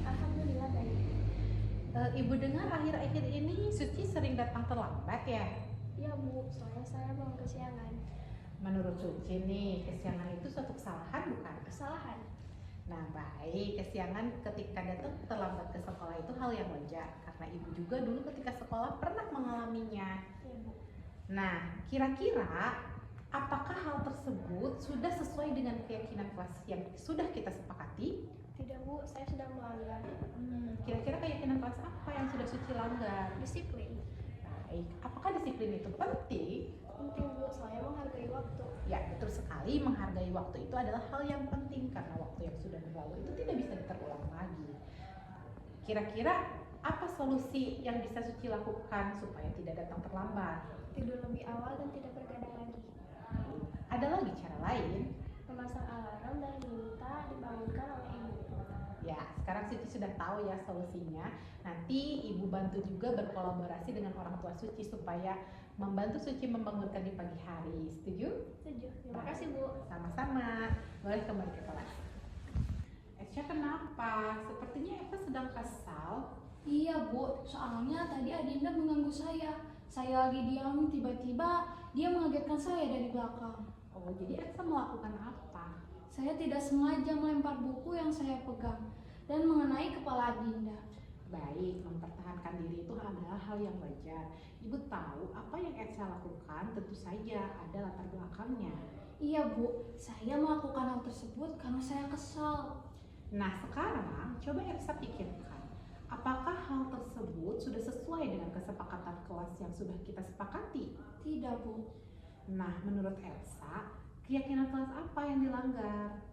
Alhamdulillah baik. Ibu dengar akhir-akhir ini Suci sering datang terlambat ya? Iya Bu, soalnya saya belum kesiangan. Menurut Suci nih, kesiangan itu suatu kesalahan bukan? Kesalahan. Nah, baik, kesiangan ketika datang terlambat ke sekolah itu hal yang wajar. Karena ibu juga dulu ketika sekolah pernah mengalaminya. Iya Bu. Nah, kira-kira apakah hal tersebut sudah sesuai dengan keyakinan kelas yang sudah kita sepakati? Tidak Bu, saya sudah melanggar. Kira-kira keyakinan kelas apa yang sudah Suci langgar? Disiplin. Baik, apakah disiplin itu penting? Penting Bu, saya menghargai waktu. Ya, betul sekali, menghargai waktu itu adalah hal yang penting karena waktu yang sudah berlalu itu tidak bisa terulang lagi. Kira-kira apa solusi yang bisa Suci lakukan supaya tidak datang terlambat? Tidur lebih awal dan tidak bergadang lagi. Ada lagi cara lain? Memasang alarm dan minta dibangunkan oleh ibu. Ya, sekarang Suci sudah tahu ya solusinya. Nanti ibu bantu juga berkolaborasi dengan orang tua Suci supaya membantu Suci membangunkan di pagi hari. Setuju? Setuju. Terima kasih Bu. Sama-sama. Boleh kembali ke kelas. Esya, kenapa? Sepertinya Eva sedang kesal. Iya Bu, soalnya tadi Adinda mengganggu saya. Saya lagi diam, tiba-tiba dia mengagetkan saya dari belakang. Oh, jadi Elsa melakukan apa? Saya tidak sengaja melempar buku yang saya pegang dan mengenai kepala Adinda. Baik, mempertahankan diri itu adalah hal yang wajar. Ibu tahu apa yang Elsa lakukan, tentu saja ada latar belakangnya. Iya Bu, saya melakukan hal tersebut karena saya kesal. Nah, sekarang coba Elsa pikirkan, apakah hal tersebut sudah sesuai dengan kesepakatan kelas yang sudah kita sepakati? Tidak Bu. Nah, menurut Elsa, keyakinan kelas apa yang dilanggar?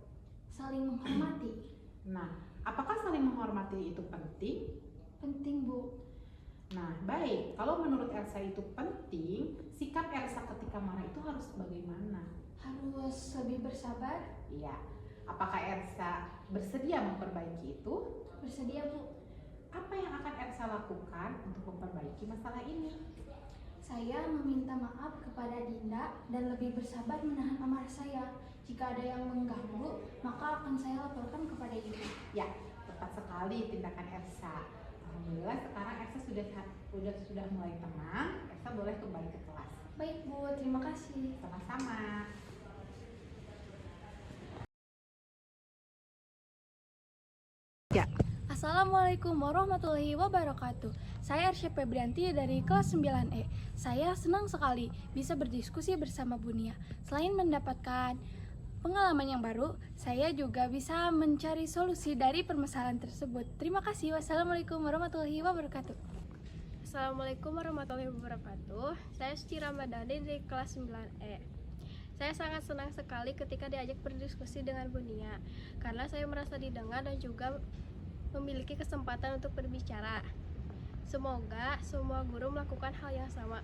Saling menghormati. Nah, apakah saling menghormati itu penting? Penting Bu. Nah, baik. Kalau menurut Elsa itu penting, sikap Elsa ketika marah itu harus bagaimana? Harus lebih bersabar. Iya. Apakah Elsa bersedia memperbaiki itu? Bersedia Bu. Apa yang akan Elsa lakukan untuk memperbaiki masalah ini? Saya meminta maaf kepada Dinda dan lebih bersabar menahan amarah saya. Jika ada yang mengganggu, maka akan saya laporkan kepada ibu. Ya, tepat sekali tindakan Elsa. Alhamdulillah sekarang Elsa sudah mulai tenang. Elsa boleh kembali ke kelas. Baik Bu, terima kasih. Sama-sama. Assalamualaikum warahmatullahi wabarakatuh. Saya Arsya Febrianti dari kelas 9E. Saya senang sekali bisa berdiskusi bersama Bunia. Selain mendapatkan pengalaman yang baru, saya juga bisa mencari solusi dari permasalahan tersebut. Terima kasih. Wassalamualaikum warahmatullahi wabarakatuh. Assalamualaikum warahmatullahi wabarakatuh. Saya Suci Ramadhani dari kelas 9E. Saya sangat senang sekali ketika diajak berdiskusi dengan Bunia, karena saya merasa didengar dan juga memiliki kesempatan untuk berbicara. Semoga semua guru melakukan hal yang sama.